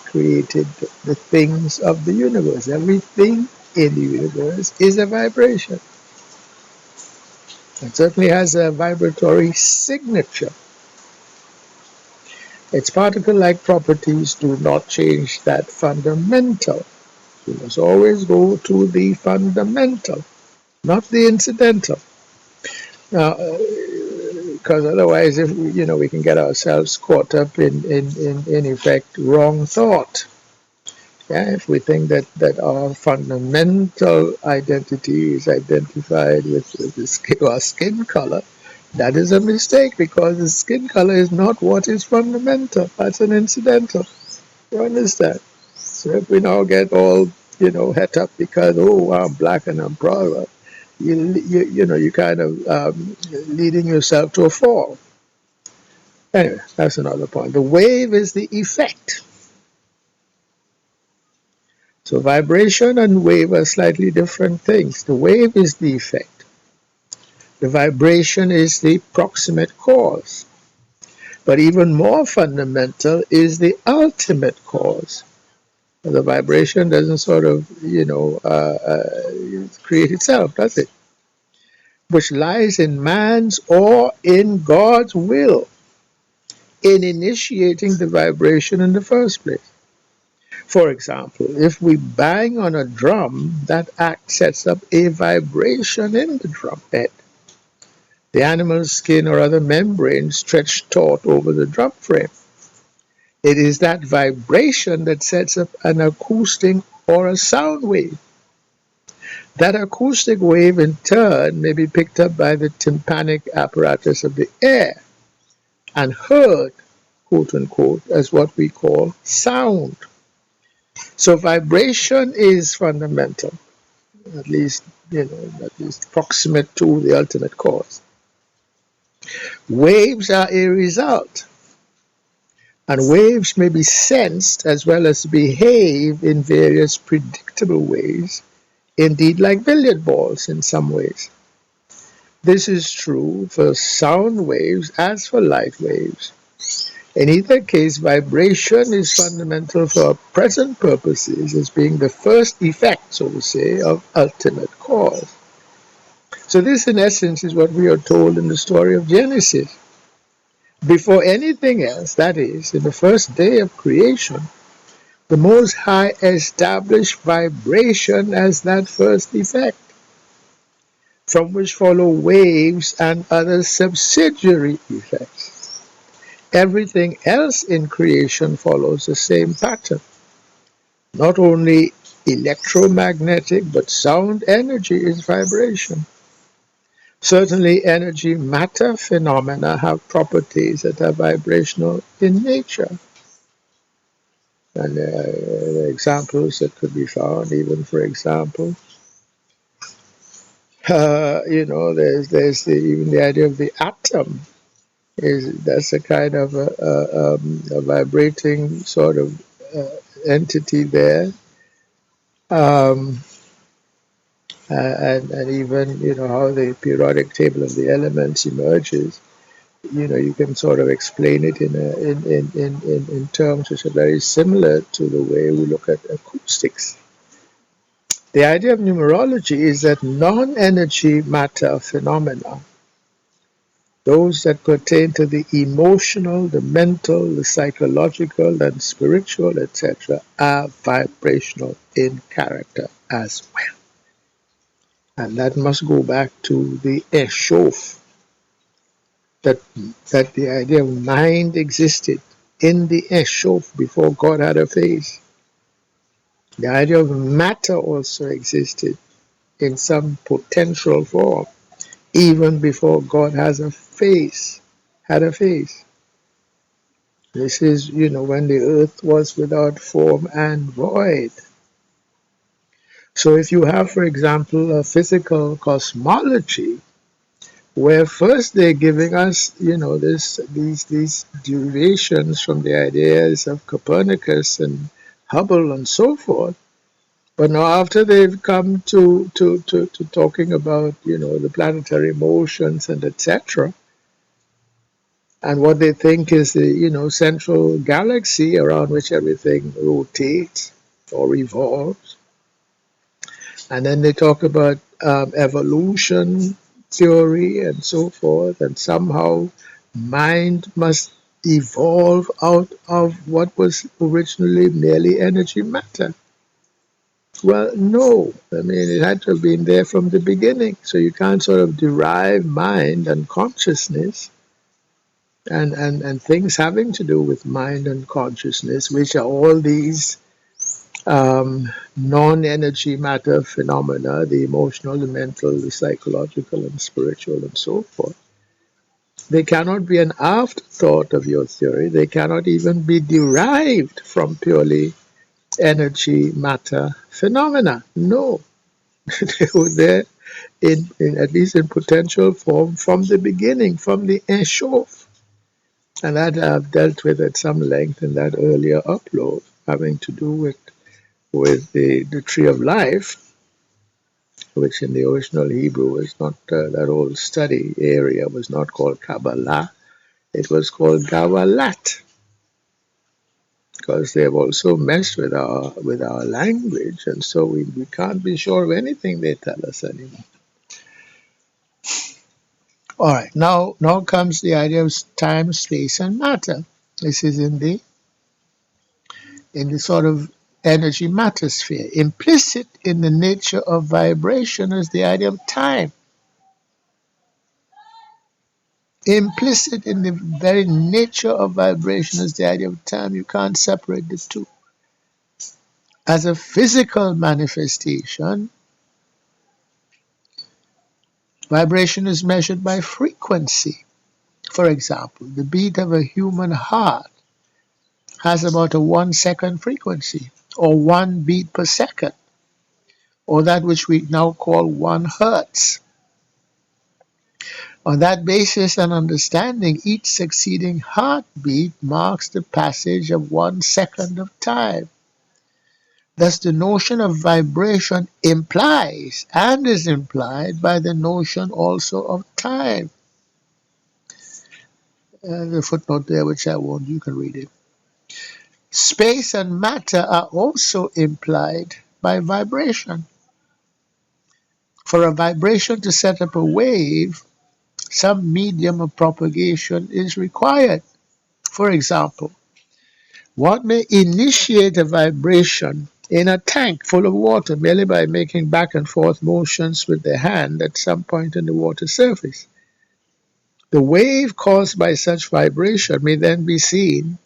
created the things of the universe. Everything in the universe is a vibration. It certainly has a vibratory signature. Its particle-like properties do not change that fundamental. You must always go to the fundamental, not the incidental. Now, because otherwise, if we, we can get ourselves caught up in effect, wrong thought. Yeah, if we think that our fundamental identity is identified with our skin color, that is a mistake because the skin color is not what is fundamental. That's an incidental. You understand? So if we now get all, het up because, oh, I'm black and I'm proud, you kind of leading yourself to a fall. Anyway, that's another point. The wave is the effect. So vibration and wave are slightly different things. The wave is the effect. The vibration is the proximate cause. But even more fundamental is the ultimate cause. The vibration doesn't sort of, create itself, does it? Which lies in man's or in God's will in initiating the vibration in the first place. For example, if we bang on a drum, that act sets up a vibration in the drum head. The animal's skin or other membrane stretch taut over the drum frame. It is that vibration that sets up an acoustic or a sound wave. That acoustic wave, in turn, may be picked up by the tympanic apparatus of the air and heard, quote unquote, as what we call sound. So vibration is fundamental, at least, at least proximate to the ultimate cause. Waves are a result, and waves may be sensed as well as behave in various predictable ways, indeed like billiard balls in some ways. This is true for sound waves as for light waves. In either case, vibration is fundamental for our present purposes as being the first effect, so to say, of ultimate cause. So this, in essence, is what we are told in the story of Genesis. Before anything else, that is, in the first day of creation, the Most High established vibration as that first effect, from which follow waves and other subsidiary effects. Everything else in creation follows the same pattern. Not only electromagnetic, but sound energy is vibration. Certainly, energy matter phenomena have properties that are vibrational in nature. And examples that could be found, even for example, there's even the idea of the atom. That's a kind of a vibrating sort of entity there, um, and even how the periodic table of the elements emerges. You can sort of explain it in terms which are very similar to the way we look at acoustics. The idea of numerology is that non-energy matter phenomena, those that pertain to the emotional, the mental, the psychological, and spiritual, etc., are vibrational in character as well. And that must go back to the Eshof, that the idea of mind existed in the Eshof before God had a face. The idea of matter also existed in some potential form, even before God had a face. This is, when the earth was without form and void. So if you have, for example, a physical cosmology, where first they're giving us, these derivations from the ideas of Copernicus and Hubble and so forth, but now after they've come to talking about, the planetary motions and etc., and what they think is the, central galaxy around which everything rotates or revolves. And then they talk about evolution theory and so forth, and somehow mind must evolve out of what was originally merely energy matter. Well, no. I mean, it had to have been there from the beginning. So you can't sort of derive mind and consciousness and things having to do with mind and consciousness, which are all these non-energy matter phenomena, the emotional, the mental, the psychological, and spiritual, and so forth. They cannot be an afterthought of your theory. They cannot even be derived from purely energy matter phenomena. No, they were there in at least in potential form from the beginning, from the Eshof. And that I've dealt with at some length in that earlier upload, having to do with the tree of life, which in the original Hebrew was not that old study area was not called Kabbalah. It was called Gawalat, because they have also messed with our language, and so we can't be sure of anything they tell us anymore. All right, now comes the idea of time, space, and matter. This is in the sort of energy matter sphere. Implicit in the nature of vibration is the idea of time. Implicit in the very nature of vibration is the idea of time. You can't separate the two. As a physical manifestation, vibration is measured by frequency. For example, the beat of a human heart has about a 1 second frequency, or 1 beat per second, or that which we now call 1 hertz. On that basis and understanding, each succeeding heartbeat marks the passage of 1 second of time. Thus, the notion of vibration implies and is implied by the notion also of time. The footnote there, which I won't, you can read it. Space and matter are also implied by vibration. For a vibration to set up a wave, some medium of propagation is required. For example, one may initiate a vibration in a tank full of water merely by making back and forth motions with the hand at some point in the water surface. The wave caused by such vibration may then be seen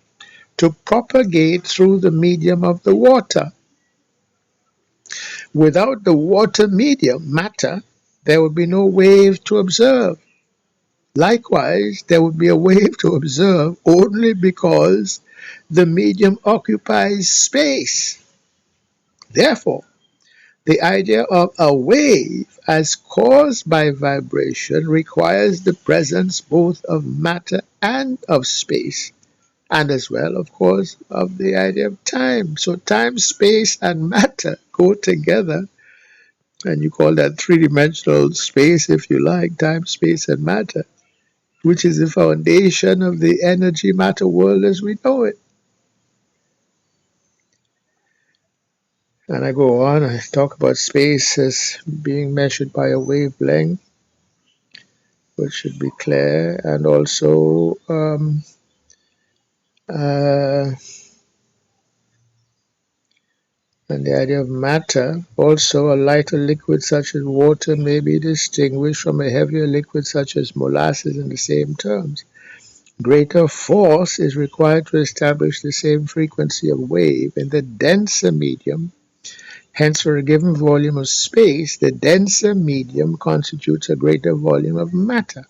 to propagate through the medium of the water. Without the water medium, matter, there would be no wave to observe. Likewise, there would be a wave to observe only because the medium occupies space. Therefore, the idea of a wave as caused by vibration requires the presence both of matter and of space, and as well, of course, of the idea of time. So time, space, and matter go together, and you call that three-dimensional space, if you like, time, space, and matter, which is the foundation of the energy matter world as we know it. And I go on, I talk about space as being measured by a wavelength, which should be clear, and also and the idea of matter. Also, a lighter liquid such as water may be distinguished from a heavier liquid such as molasses in the same terms. Greater force is required to establish the same frequency of wave in the denser medium. Hence, for a given volume of space, the denser medium constitutes a greater volume of matter.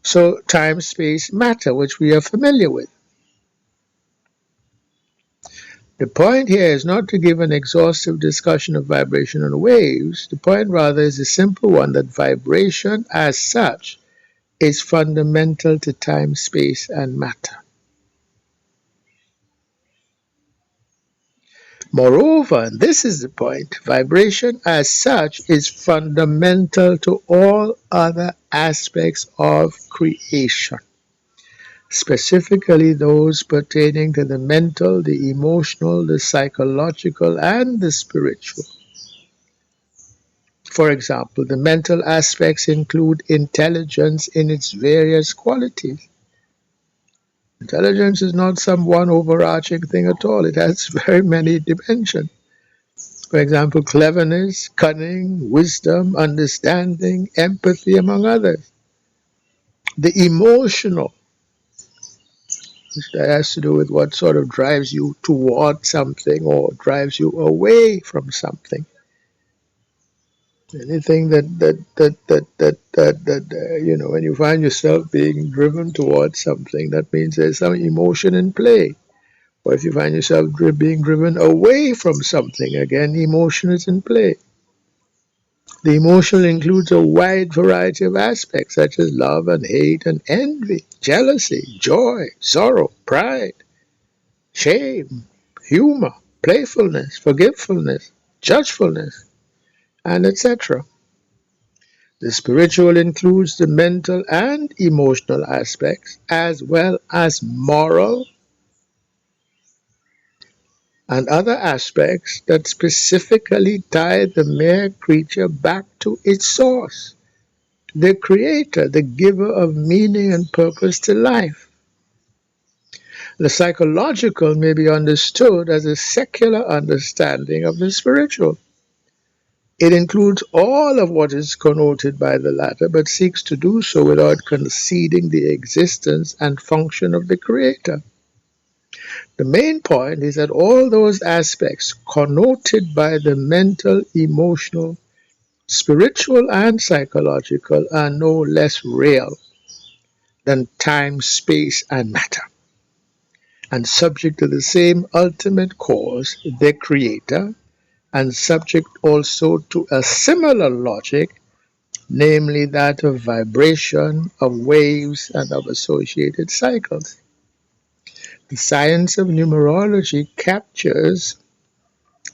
So, time, space, matter, which we are familiar with. The point here is not to give an exhaustive discussion of vibration and waves. The point rather is a simple one, that vibration as such is fundamental to time, space, and matter. Moreover, and this is the point, vibration as such is fundamental to all other aspects of creation, specifically those pertaining to the mental, the emotional, the psychological, and the spiritual. For example, the mental aspects include intelligence in its various qualities. Intelligence is not some one overarching thing at all. It has very many dimensions. For example, cleverness, cunning, wisdom, understanding, empathy, among others. The emotional, which has to do with what sort of drives you toward something or drives you away from something. Anything that when you find yourself being driven towards something, that means there's some emotion in play. Or if you find yourself being driven away from something, again, emotion is in play. The emotional includes a wide variety of aspects such as love and hate and envy, jealousy, joy, sorrow, pride, shame, humor, playfulness, forgetfulness, judgefulness, and etc. The spiritual includes the mental and emotional aspects, as well as moral and other aspects that specifically tie the mere creature back to its source, the creator, the giver of meaning and purpose to life. The psychological may be understood as a secular understanding of the spiritual. It includes all of what is connoted by the latter, but seeks to do so without conceding the existence and function of the Creator. The main point is that all those aspects connoted by the mental, emotional, spiritual, and psychological are no less real than time, space, and matter, and subject to the same ultimate cause, the Creator, and subject also to a similar logic, namely that of vibration, of waves, and of associated cycles. The science of numerology captures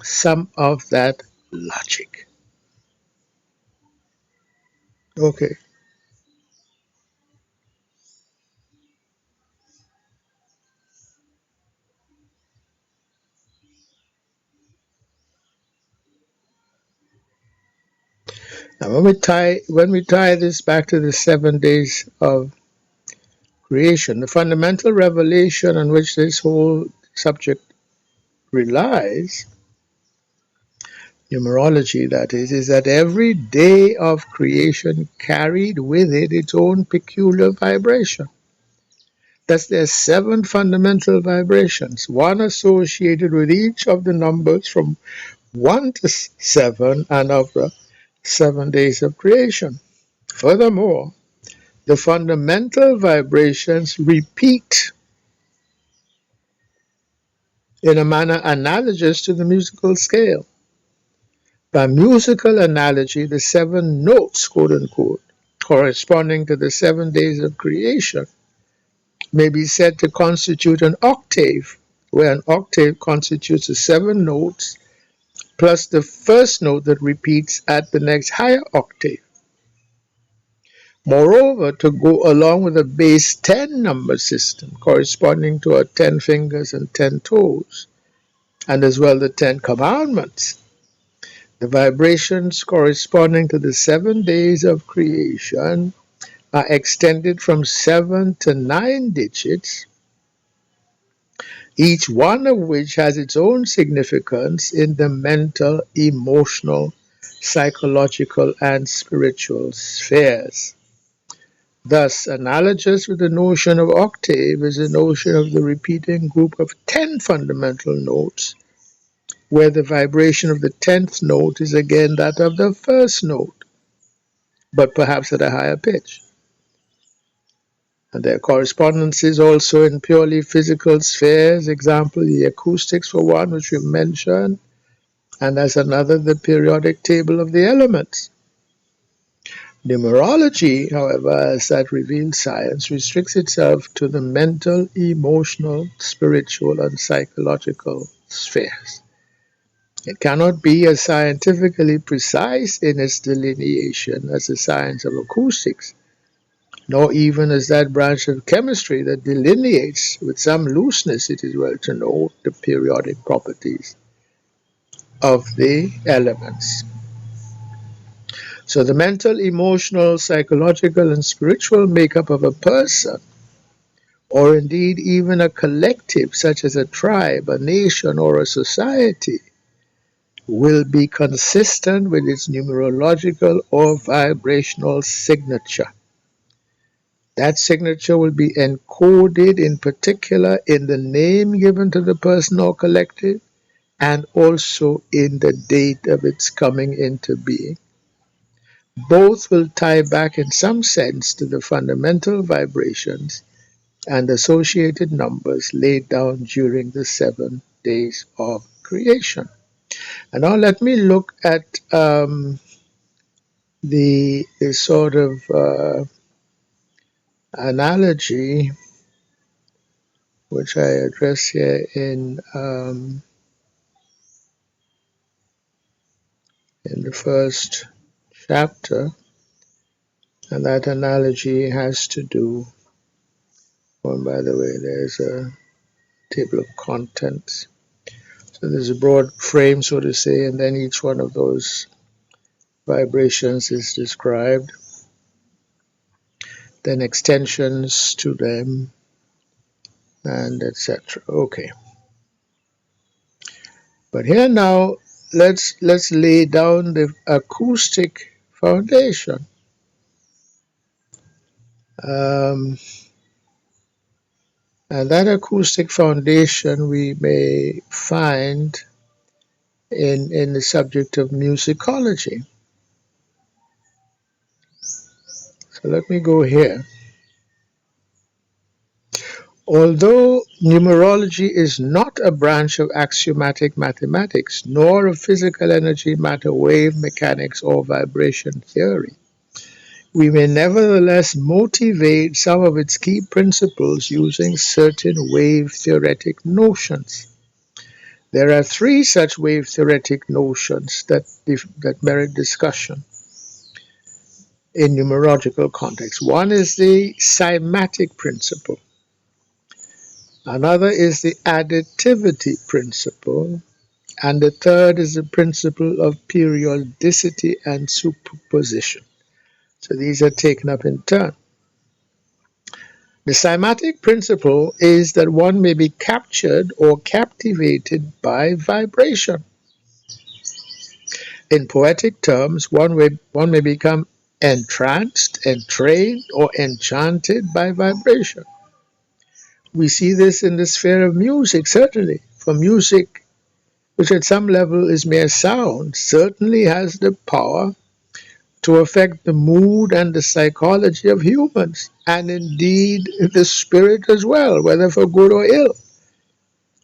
some of that logic. Okay, now when we tie this back to the 7 days of creation, the fundamental revelation on which this whole subject relies, numerology that is that every day of creation carried with it its own peculiar vibration. Thus, there are seven fundamental vibrations, one associated with each of the numbers from 1 to 7 and of the 7 days of creation. Furthermore, the fundamental vibrations repeat in a manner analogous to the musical scale. By musical analogy, the seven notes, quote unquote, corresponding to the 7 days of creation, may be said to constitute an octave, where an octave constitutes the seven notes plus the first note that repeats at the next higher octave. Moreover, to go along with a base 10 number system corresponding to our 10 fingers and 10 toes, and as well the 10 commandments, the vibrations corresponding to the 7 days of creation are extended from 7 to 9 digits, each one of which has its own significance in the mental, emotional, psychological, and spiritual spheres. Thus, analogous with the notion of octave is the notion of the repeating group of 10 fundamental notes, where the vibration of the 10th note is again that of the first note, but perhaps at a higher pitch. And there are correspondences also in purely physical spheres, example, the acoustics for one, which we mentioned, and as another, the periodic table of the elements. Numerology, however, as that revealed science, restricts itself to the mental, emotional, spiritual, and psychological spheres. It cannot be as scientifically precise in its delineation as the science of acoustics, nor even as that branch of chemistry that delineates with some looseness, it is well to know, the periodic properties of the elements. So the mental, emotional, psychological, and spiritual makeup of a person, or indeed even a collective such as a tribe, a nation, or a society, will be consistent with its numerological or vibrational signature. That signature will be encoded in particular in the name given to the person or collective and also in the date of its coming into being. Both will tie back in some sense to the fundamental vibrations and associated numbers laid down during the 7 days of creation. And now let me look at the sort of analogy which I address here in the first chapter, and that analogy has to do. Oh, by the way, there's a table of contents. So there's a broad frame, so to say, and then each one of those vibrations is described, then extensions to them, and etc. Okay, but here now, let's lay down the acoustic foundation. Um, and that acoustic foundation we may find in the subject of musicology. So let me go here. Although numerology is not a branch of axiomatic mathematics, nor of physical energy, matter, wave mechanics, or vibration theory, we may nevertheless motivate some of its key principles using certain wave theoretic notions. There are three such wave theoretic notions that merit discussion in numerological context. One is the cymatic principle. Another is the additivity principle. And the third is the principle of periodicity and superposition. So these are taken up in turn. The cymatic principle is that one may be captured or captivated by vibration. In poetic terms, one may become entranced, entrained, or enchanted by vibration. We see this in the sphere of music, certainly. For music, which at some level is mere sound, certainly has the power to affect the mood and the psychology of humans, and indeed the spirit as well, whether for good or ill.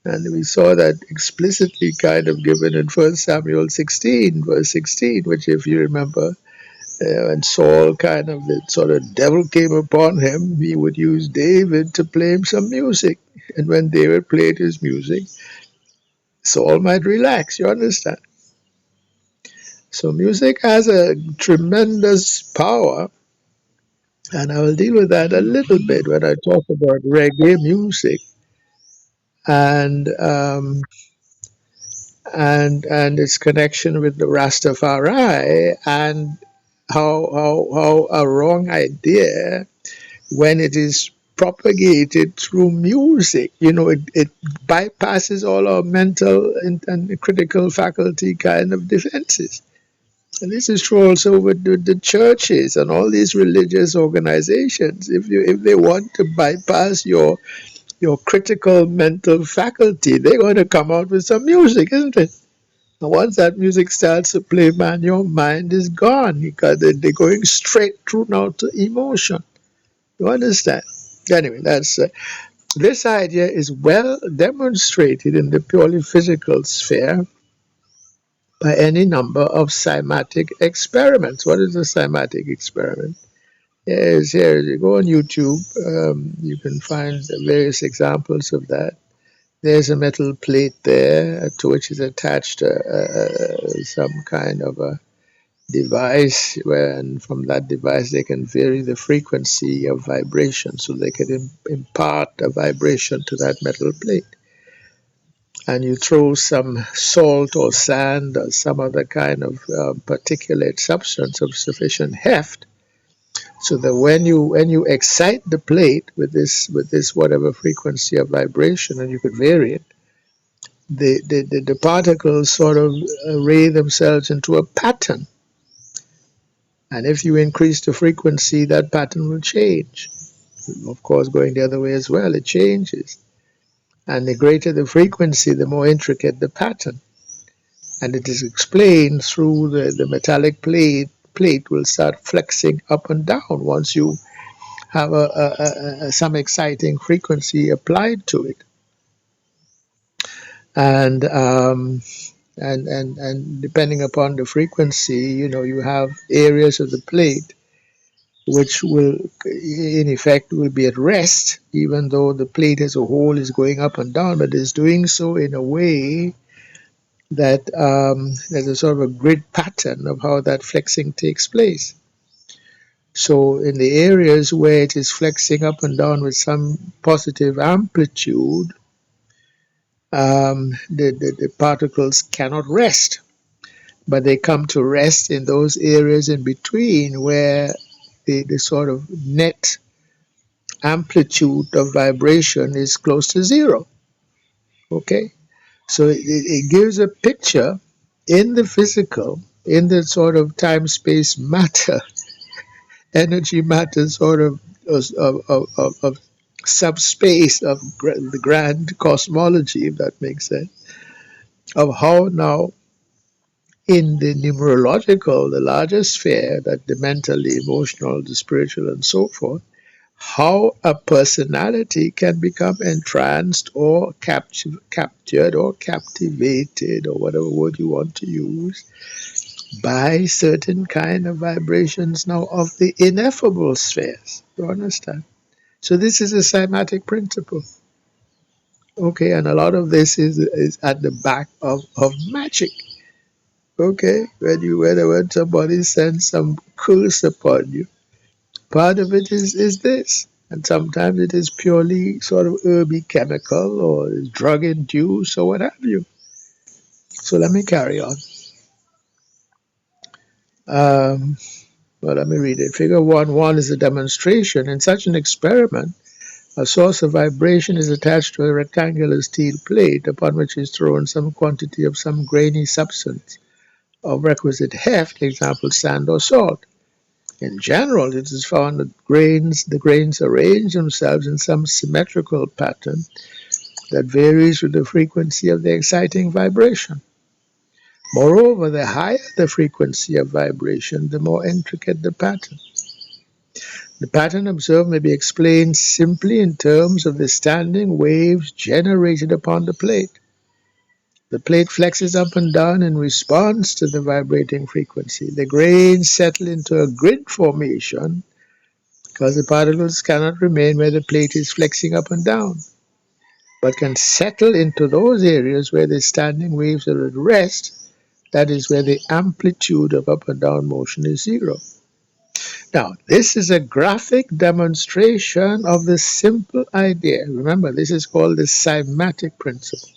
And we saw that explicitly kind of given in 1 Samuel 16, verse 16, which, if you remember, when Saul kind of, the sort of devil came upon him, he would use David to play him some music. And when David played his music, Saul might relax, you understand? So music has a tremendous power, and I will deal with that a little bit when I talk about reggae music and and its connection with the Rastafari, and how a wrong idea, when it is propagated through music, it bypasses all our mental and critical faculty kind of defenses. And this is true also with the churches and all these religious organizations. If they want to bypass your critical mental faculty, they're going to come out with some music, isn't it? And once that music starts to play, man, your mind is gone because they're going straight through now to emotion. You understand? Anyway, that's this idea is well demonstrated in the purely physical sphere by any number of cymatic experiments. What is a cymatic experiment? Yes, here you go on YouTube. You can find various examples of that. There's a metal plate there to which is attached some kind of a device, and from that device they can vary the frequency of vibration, so they can impart a vibration to that metal plate. and you throw some salt or sand or some other kind of particulate substance of sufficient heft, so that when you excite the plate with this whatever frequency of vibration, and you could vary it, the particles sort of array themselves into a pattern. And if you increase the frequency, that pattern will change. Of course, going the other way as well, it changes. And the greater the frequency, the more intricate the pattern. And it is explained through the metallic plate will start flexing up and down once you have some exciting frequency applied to it. And and depending upon the frequency, you have areas of the plate which will, in effect, will be at rest, even though the plate as a whole is going up and down, but is doing so in a way that there's a sort of a grid pattern of how that flexing takes place. So in the areas where it is flexing up and down with some positive amplitude, the particles cannot rest, but they come to rest in those areas in between where the sort of net amplitude of vibration is close to zero. Okay, so it gives a picture in the physical, in the sort of time space matter, energy matter sort of subspace of the grand cosmology, if that makes sense, of how now in the numerological, the larger sphere, that the mental, the emotional, the spiritual, and so forth, how a personality can become entranced or captured or captivated, or whatever word you want to use, by certain kind of vibrations now of the ineffable spheres. You understand? So this is a cymatic principle. Okay, and a lot of this is at the back of magic. Okay, when somebody sends some curse upon you, part of it is this. And sometimes it is purely sort of herby chemical or drug induced or what have you. So let me carry on. Um, well, let me read it. Figure 1.1 is a demonstration. In such an experiment, a source of vibration is attached to a rectangular steel plate upon which is thrown some quantity of some grainy substance of requisite heft, example, sand or salt. In general, it is found that the grains arrange themselves in some symmetrical pattern that varies with the frequency of the exciting vibration. Moreover, the higher the frequency of vibration, the more intricate the pattern. The pattern observed may be explained simply in terms of the standing waves generated upon the plate. The plate flexes up and down in response to the vibrating frequency. The grains settle into a grid formation because the particles cannot remain where the plate is flexing up and down, but can settle into those areas where the standing waves are at rest. That is where the amplitude of up and down motion is zero. Now, this is a graphic demonstration of the simple idea. Remember, this is called the cymatic principle.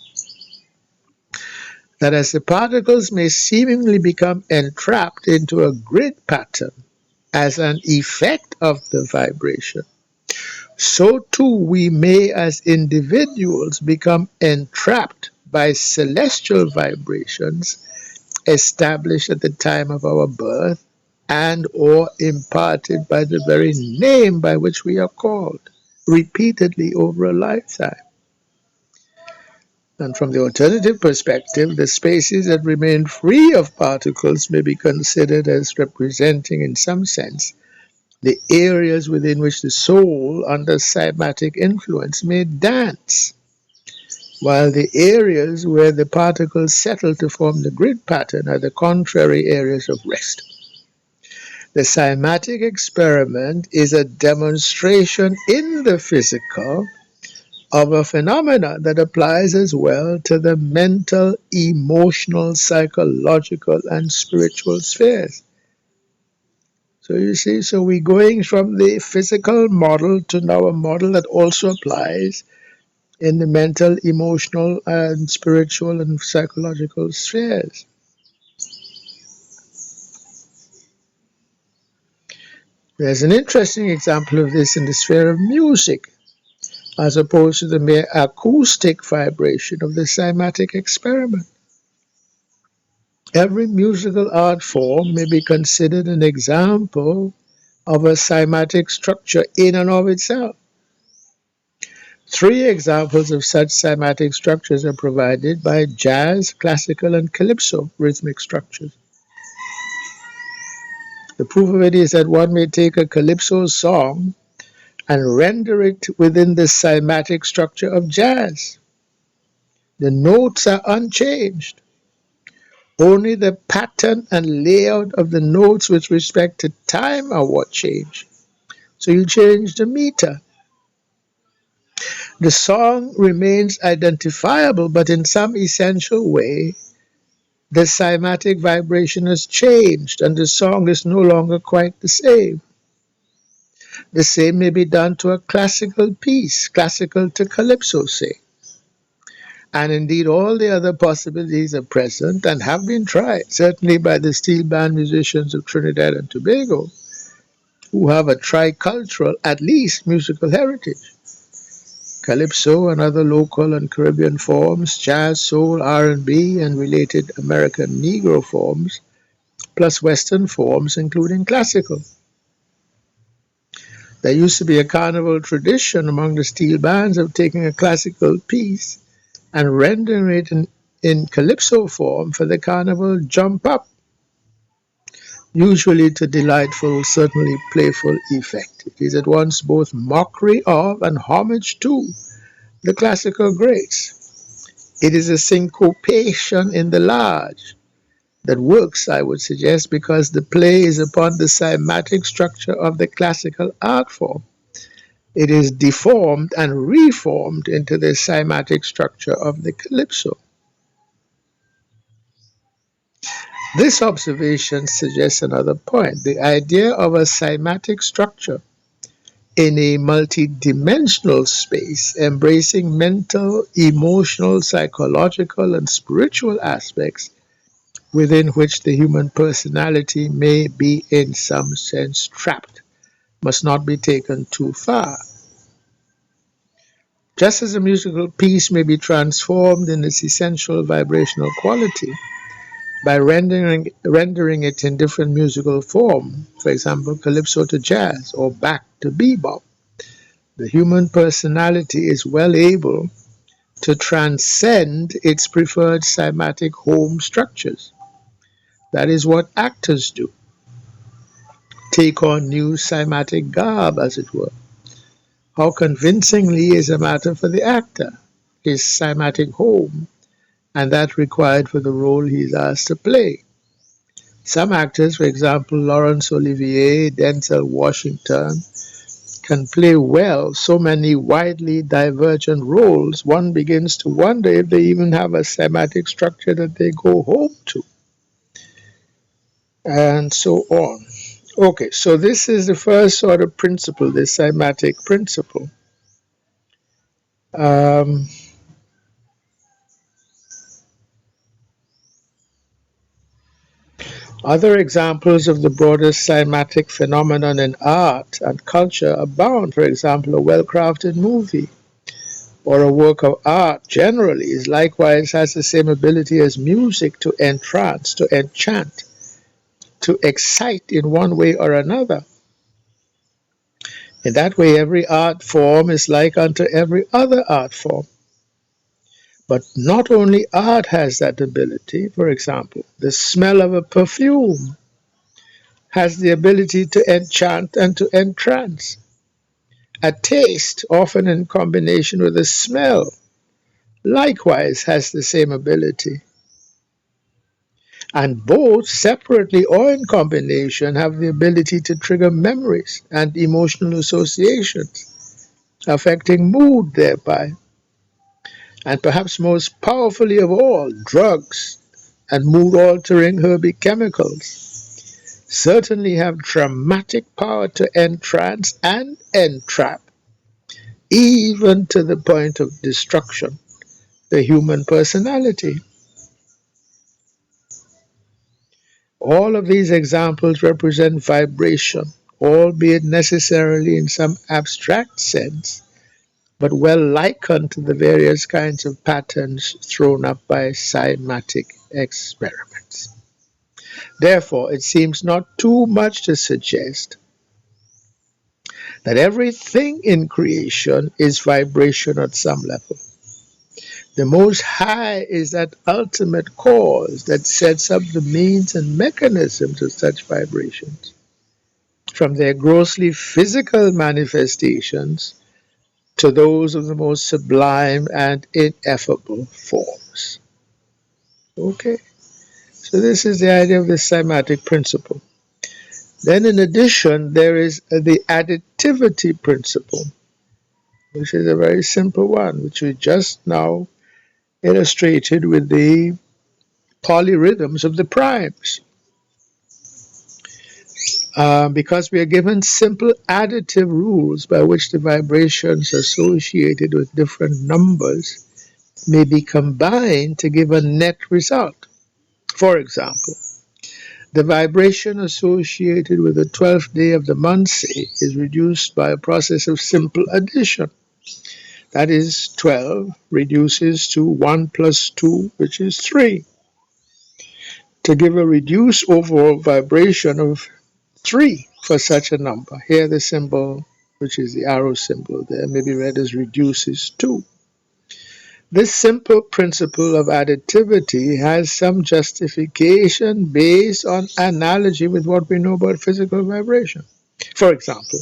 That as the particles may seemingly become entrapped into a grid pattern as an effect of the vibration, so too we may as individuals become entrapped by celestial vibrations established at the time of our birth and or imparted by the very name by which we are called repeatedly over a lifetime. And from the alternative perspective, the spaces that remain free of particles may be considered as representing, in some sense, the areas within which the soul, under cymatic influence, may dance, while the areas where the particles settle to form the grid pattern are the contrary areas of rest. The cymatic experiment is a demonstration in the physical of a phenomena that applies as well to the mental, emotional, psychological, and spiritual spheres. So you see, so we're going from the physical model to now a model that also applies in the mental, emotional, and spiritual and psychological spheres. There's an interesting example of this in the sphere of music, as opposed to the mere acoustic vibration of the cymatic experiment. Every musical art form may be considered an example of a cymatic structure in and of itself. Three examples of such cymatic structures are provided by jazz, classical, and calypso rhythmic structures. The proof of it is that one may take a calypso song and render it within the cymatic structure of jazz. The notes are unchanged. Only the pattern and layout of the notes with respect to time are what change. So you change the meter. The song remains identifiable, but in some essential way, the cymatic vibration has changed and the song is no longer quite the same. The same may be done to a classical piece, classical to calypso, say. And indeed, all the other possibilities are present and have been tried, certainly by the steel band musicians of Trinidad and Tobago, who have a tricultural, at least, musical heritage. Calypso and other local and Caribbean forms, jazz, soul, R&B, and related American Negro forms, plus Western forms, including classical. There used to be a carnival tradition among the steel bands of taking a classical piece and rendering it in calypso form for the carnival jump up, usually to delightful, certainly playful effect. It is at once both mockery of and homage to the classical greats. It is a syncopation in the large that works, I would suggest, because the play is upon the cymatic structure of the classical art form. It is deformed and reformed into the cymatic structure of the calypso. This observation suggests another point. The idea of a cymatic structure in a multidimensional space embracing mental, emotional, psychological, and spiritual aspects within which the human personality may be in some sense trapped must not be taken too far. Just as a musical piece may be transformed in its essential vibrational quality by rendering it in different musical form, for example, calypso to jazz or back to bebop, the human personality is well able to transcend its preferred cymatic home structures. That is what actors do. Take on new cymatic garb, as it were. How convincingly is a matter for the actor, his cymatic home, and that required for the role he is asked to play. Some actors, for example, Laurence Olivier, Denzel Washington, can play well so many widely divergent roles, one begins to wonder if they even have a cymatic structure that they go home to, and so on. Okay, so this is the first sort of principle, the cymatic principle. Um, Other examples of the broader cymatic phenomenon in art and culture abound. For example, a well-crafted movie or a work of art generally is likewise has the same ability as music to entrance, to enchant, to excite in one way or another. In that way, every art form is like unto every other art form. But not only art has that ability. For example, the smell of a perfume has the ability to enchant and to entrance. A taste, often in combination with a smell, likewise has the same ability. And both, separately or in combination, have the ability to trigger memories and emotional associations, affecting mood thereby. And perhaps most powerfully of all, drugs and mood altering herbic chemicals certainly have dramatic power to entrance and entrap even to the point of destruction, the human personality. All of these examples represent vibration, albeit necessarily in some abstract sense, but well likened to the various kinds of patterns thrown up by cymatic experiments. Therefore, it seems not too much to suggest that everything in creation is vibration at some level. The Most High is that ultimate cause that sets up the means and mechanisms of such vibrations, from their grossly physical manifestations to those of the most sublime and ineffable forms. Okay, so this is the idea of the cymatic principle. Then, in addition, there is the additivity principle, which is a very simple one, which we just now illustrated with the polyrhythms of the primes. Because we are given simple additive rules by which the vibrations associated with different numbers may be combined to give a net result. For example, the vibration associated with the 12th day of the month, say, is reduced by a process of simple addition. That is, 12 reduces to 1 plus 2, which is 3, to give a reduced overall vibration of 3 for such a number. Here the symbol, which is the arrow symbol there, may be read as reduces 2. This simple principle of additivity has some justification based on analogy with what we know about physical vibration. For example,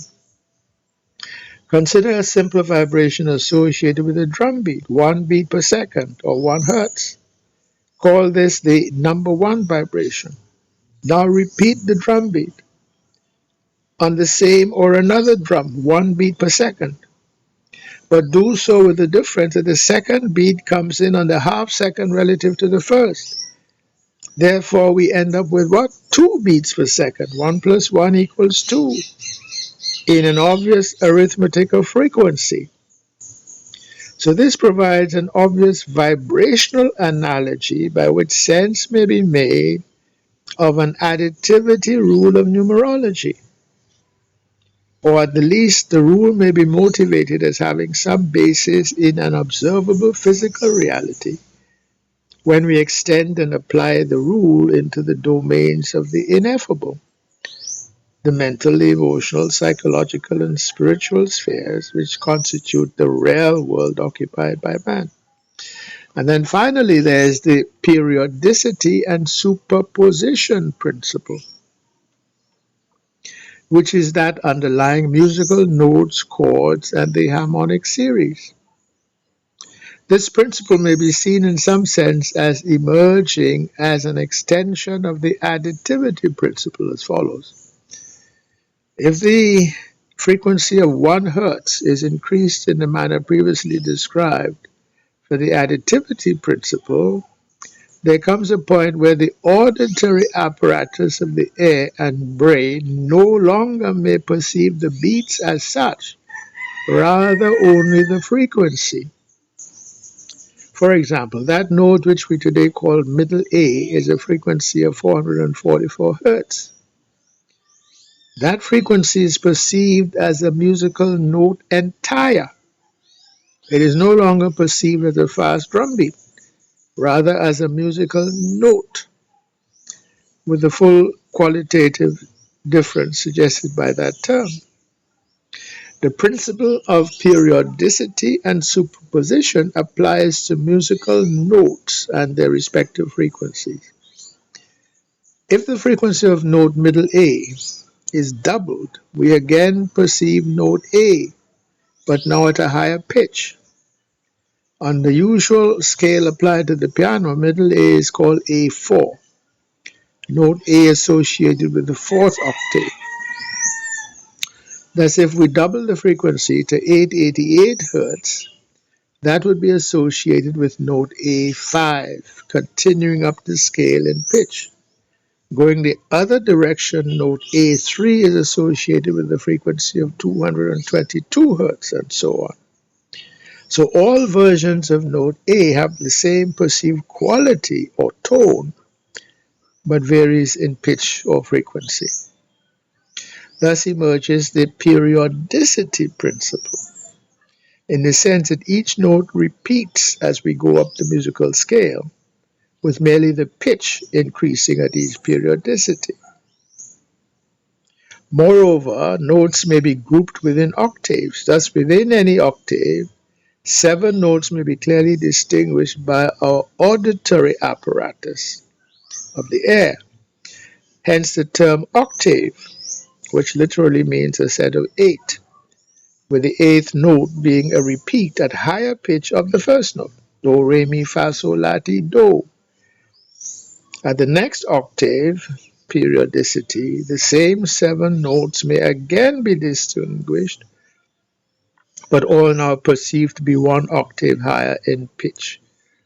consider a simple vibration associated with a drum beat, 1 beat per second or 1 hertz. Call this the number 1 vibration. Now repeat the drum beat on the same or another drum, 1 beat per second. But do so with the difference that the second beat comes in on the half second relative to the first. Therefore, we end up with what? 2 beats per second. 1 plus 1 equals 2 in an obvious arithmetical frequency. So this provides an obvious vibrational analogy by which sense may be made of an additivity rule of numerology. Or at the least, the rule may be motivated as having some basis in an observable physical reality when we extend and apply the rule into the domains of the ineffable, the mental, emotional, psychological, and spiritual spheres which constitute the real world occupied by man. And then finally, there's the periodicity and superposition principle, which is that underlying musical notes, chords, and the harmonic series. This principle may be seen in some sense as emerging as an extension of the additivity principle as follows. If the frequency of 1 hertz is increased in the manner previously described for the additivity principle, there comes a point where the auditory apparatus of the ear and brain no longer may perceive the beats as such, rather only the frequency. For example, that note which we today call middle A is a frequency of 444 Hz. That frequency is perceived as a musical note entire. It is no longer perceived as a fast drum beat, rather as a musical note, with the full qualitative difference suggested by that term. The principle of periodicity and superposition applies to musical notes and their respective frequencies. If the frequency of note middle A is doubled, we again perceive note A, but now at a higher pitch. On the usual scale applied to the piano, middle A is called A4. Note A associated with the 4th octave. Thus, if we double the frequency to 888 Hz, that would be associated with note A5, continuing up the scale in pitch. Going the other direction, note A3 is associated with the frequency of 222 Hz, and so on. So all versions of note A have the same perceived quality or tone, but varies in pitch or frequency. Thus emerges the periodicity principle, in the sense that each note repeats as we go up the musical scale, with merely the pitch increasing at each periodicity. Moreover, notes may be grouped within octaves. Thus, within any octave, 7 notes may be clearly distinguished by our auditory apparatus of the air. Hence the term octave, which literally means a set of 8, with the 8th note being a repeat at higher pitch of the first note. Do, re, mi, fa, sol, la, ti, do. At the next octave, periodicity, the same 7 notes may again be distinguished, but all now perceived to be 1 octave higher in pitch.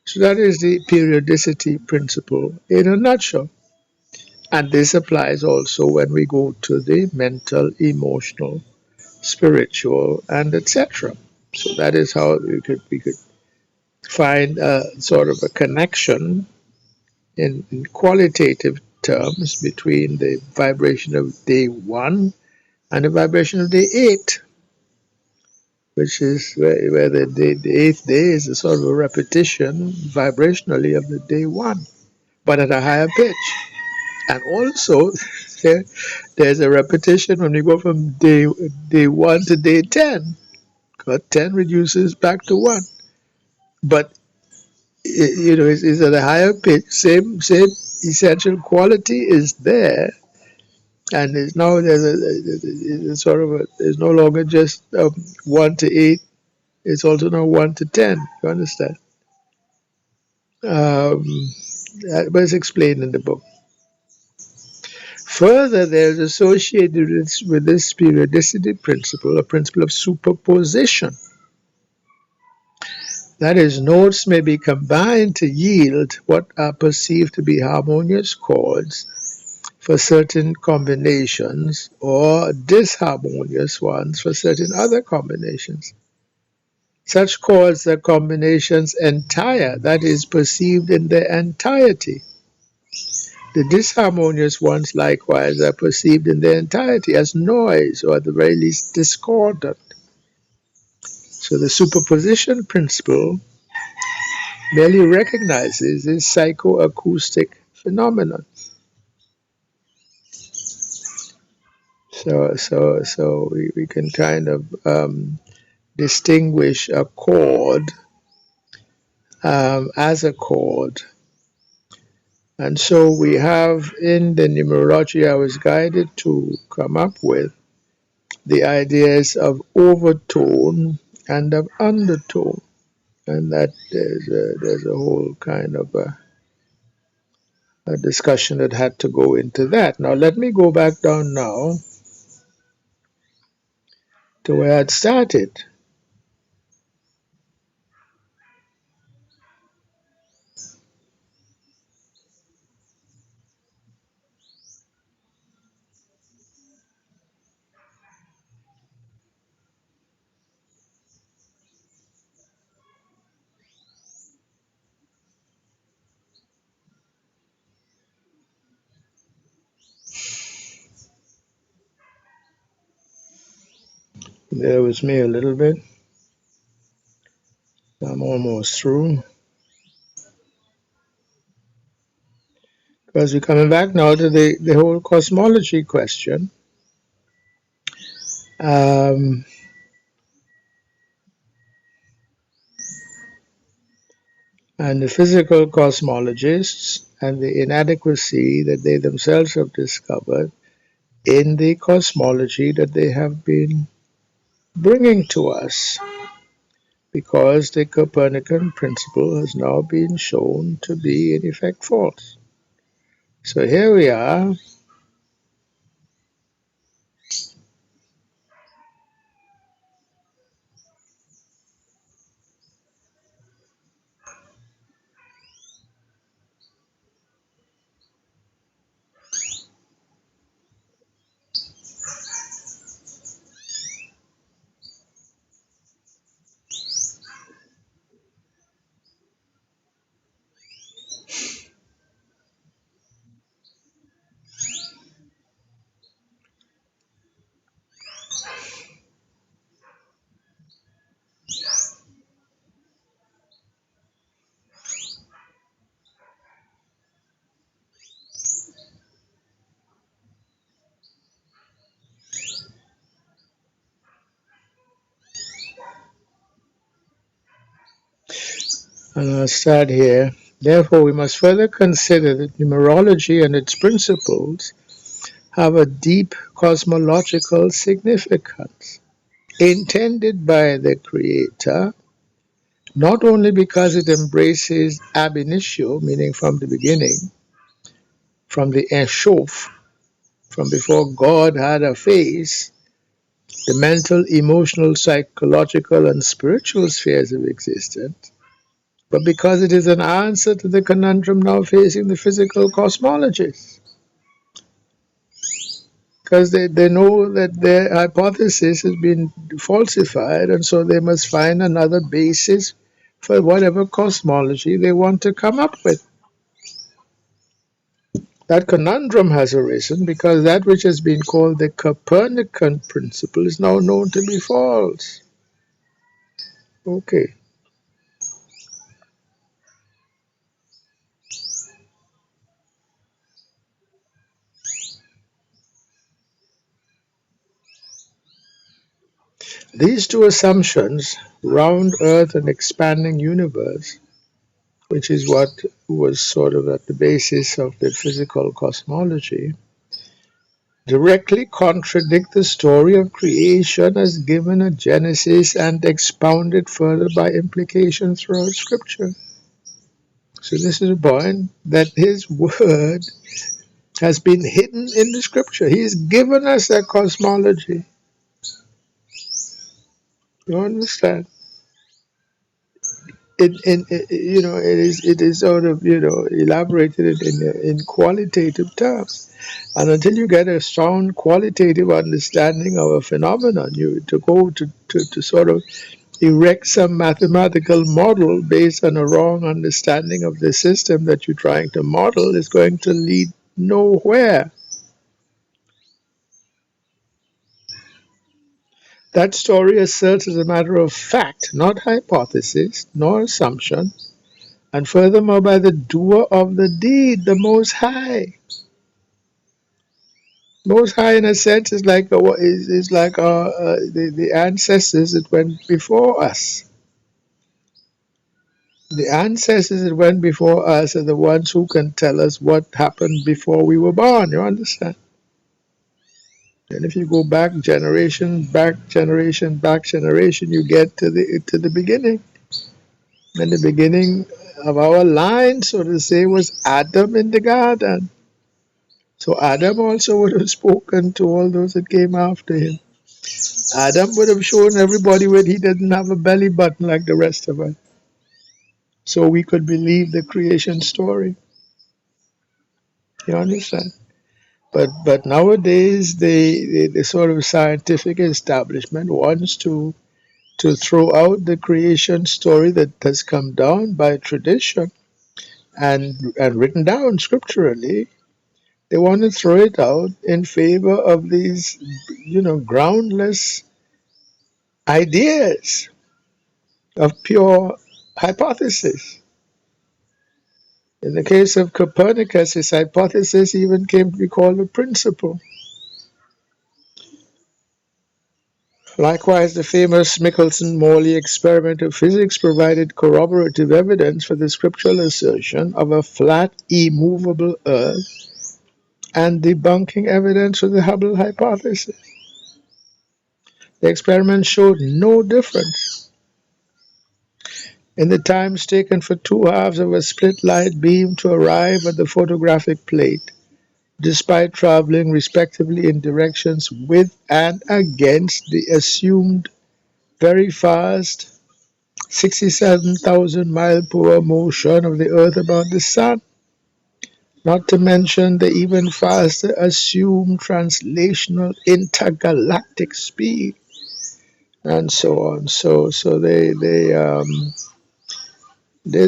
So that is the periodicity principle in a nutshell. And this applies also when we go to the mental, emotional, spiritual, and etc. So that is how we could find a sort of a connection in qualitative terms between the vibration of day 1 and the vibration of day 8, which is where the 8th day is a sort of a repetition vibrationally of the day 1, but at a higher pitch. And also, there, there's a repetition when we go from day 1 to day 10, because 10 reduces back to 1. But, it's at a higher pitch, same essential quality is there, and it's now there's sort of there's no longer just 1 to 8, it's also now 1 to 10, you understand? Um, that was explained in the book. Further, there is associated with this periodicity principle a principle of superposition. That is, notes may be combined to yield what are perceived to be harmonious chords for certain combinations, or disharmonious ones for certain other combinations. Such chords are combinations entire, that is, perceived in their entirety. The disharmonious ones likewise are perceived in their entirety as noise, or at the very least discordant. So the superposition principle merely recognizes this psychoacoustic phenomenon. So we can kind of distinguish a chord as a chord. And so we have in the numerology I was guided to come up with the ideas of overtone and of undertone, and that there's a whole kind of a discussion that had to go into that. Now let me go back down now to where I'd started. There was me a little bit. I'm almost through. Because we're coming back now to the whole cosmology question. Um, and the physical cosmologists and the inadequacy that they themselves have discovered in the cosmology that they have been bringing to us, because the Copernican principle has now been shown to be in effect false. So here we are. And I'll start here. Therefore, we must further consider that numerology and its principles have a deep cosmological significance, intended by the Creator, not only because it embraces ab initio, meaning from the beginning, from the Eshof, from before God had a face, the mental, emotional, psychological, and spiritual spheres of existence, but because it is an answer to the conundrum now facing the physical cosmologists. Because they know that their hypothesis has been falsified, and so they must find another basis for whatever cosmology they want to come up with. That conundrum has arisen because that which has been called the Copernican principle is now known to be false. Okay. These two assumptions, round Earth and expanding universe, which is what was sort of at the basis of the physical cosmology, directly contradict the story of creation as given at Genesis and expounded further by implication throughout Scripture. So this is a point that His Word has been hidden in the Scripture. He's given us that cosmology. You understand? It is sort of elaborated in qualitative terms, and until you get a sound qualitative understanding of a phenomenon, you to go to sort of erect some mathematical model based on a wrong understanding of the system that you're trying to model is going to lead nowhere. That story asserts as a matter of fact, not hypothesis nor assumption, and furthermore by the doer of the deed, the Most High. Most High, in a sense, is like the ancestors that went before us. The ancestors that went before us are the ones who can tell us what happened before we were born. You understand? And if you go back generation, back generation, back generation, you get to the beginning. And the beginning of our line, so to say, was Adam in the garden. So Adam also would have spoken to all those that came after him. Adam would have shown everybody that he didn't have a belly button like the rest of us. So we could believe the creation story. You understand? But nowadays the sort of scientific establishment wants to throw out the creation story that has come down by tradition and written down scripturally. They want to throw it out in favor of these, groundless ideas of pure hypothesis. In the case of Copernicus, his hypothesis even came to be called a principle. Likewise, the famous Michelson-Morley experiment of physics provided corroborative evidence for the scriptural assertion of a flat, immovable Earth and debunking evidence for the Hubble hypothesis. The experiment showed no difference in the times taken for two halves of a split light beam to arrive at the photographic plate, despite traveling respectively in directions with and against the assumed very fast 67,000 mile per hour motion of the Earth about the Sun, not to mention the even faster assumed translational intergalactic speed, and so on. So they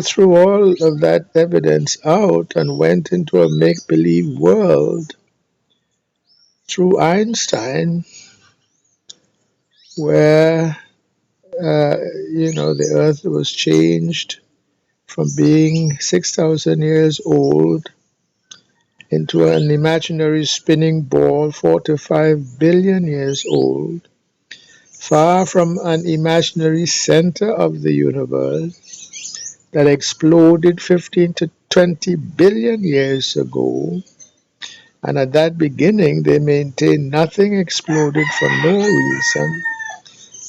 threw all of that evidence out and went into a make-believe world through Einstein, where the Earth was changed from being 6,000 years old into an imaginary spinning ball 4 to 5 billion years old, far from an imaginary center of the universe, that exploded 15 to 20 billion years ago, and at that beginning they maintained nothing exploded for no reason,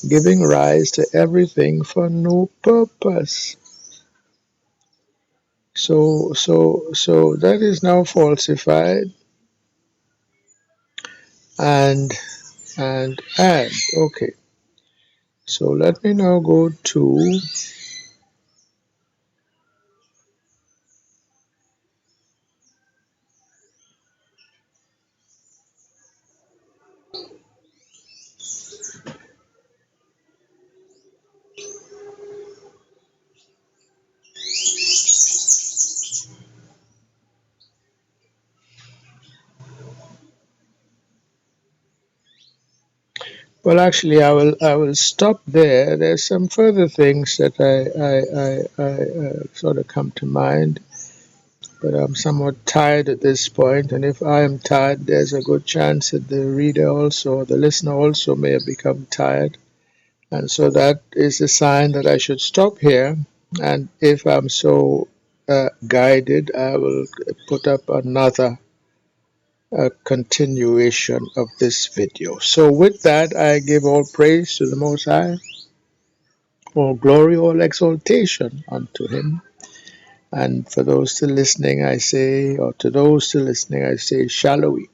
giving rise to everything for no purpose. So that is now falsified and add. Okay. So let me now go to, well, actually, I will stop there. There's some further things that I sort of come to mind, but I'm somewhat tired at this point, and if I am tired, there's a good chance that the reader also, the listener also may have become tired. And so that is a sign that I should stop here. And if I'm so guided, I will put up another continuation of this video. So with that, I give all praise to the Most High, all glory, all exaltation unto Him. And for those still listening, I say, or to those still listening, I say, Shalom.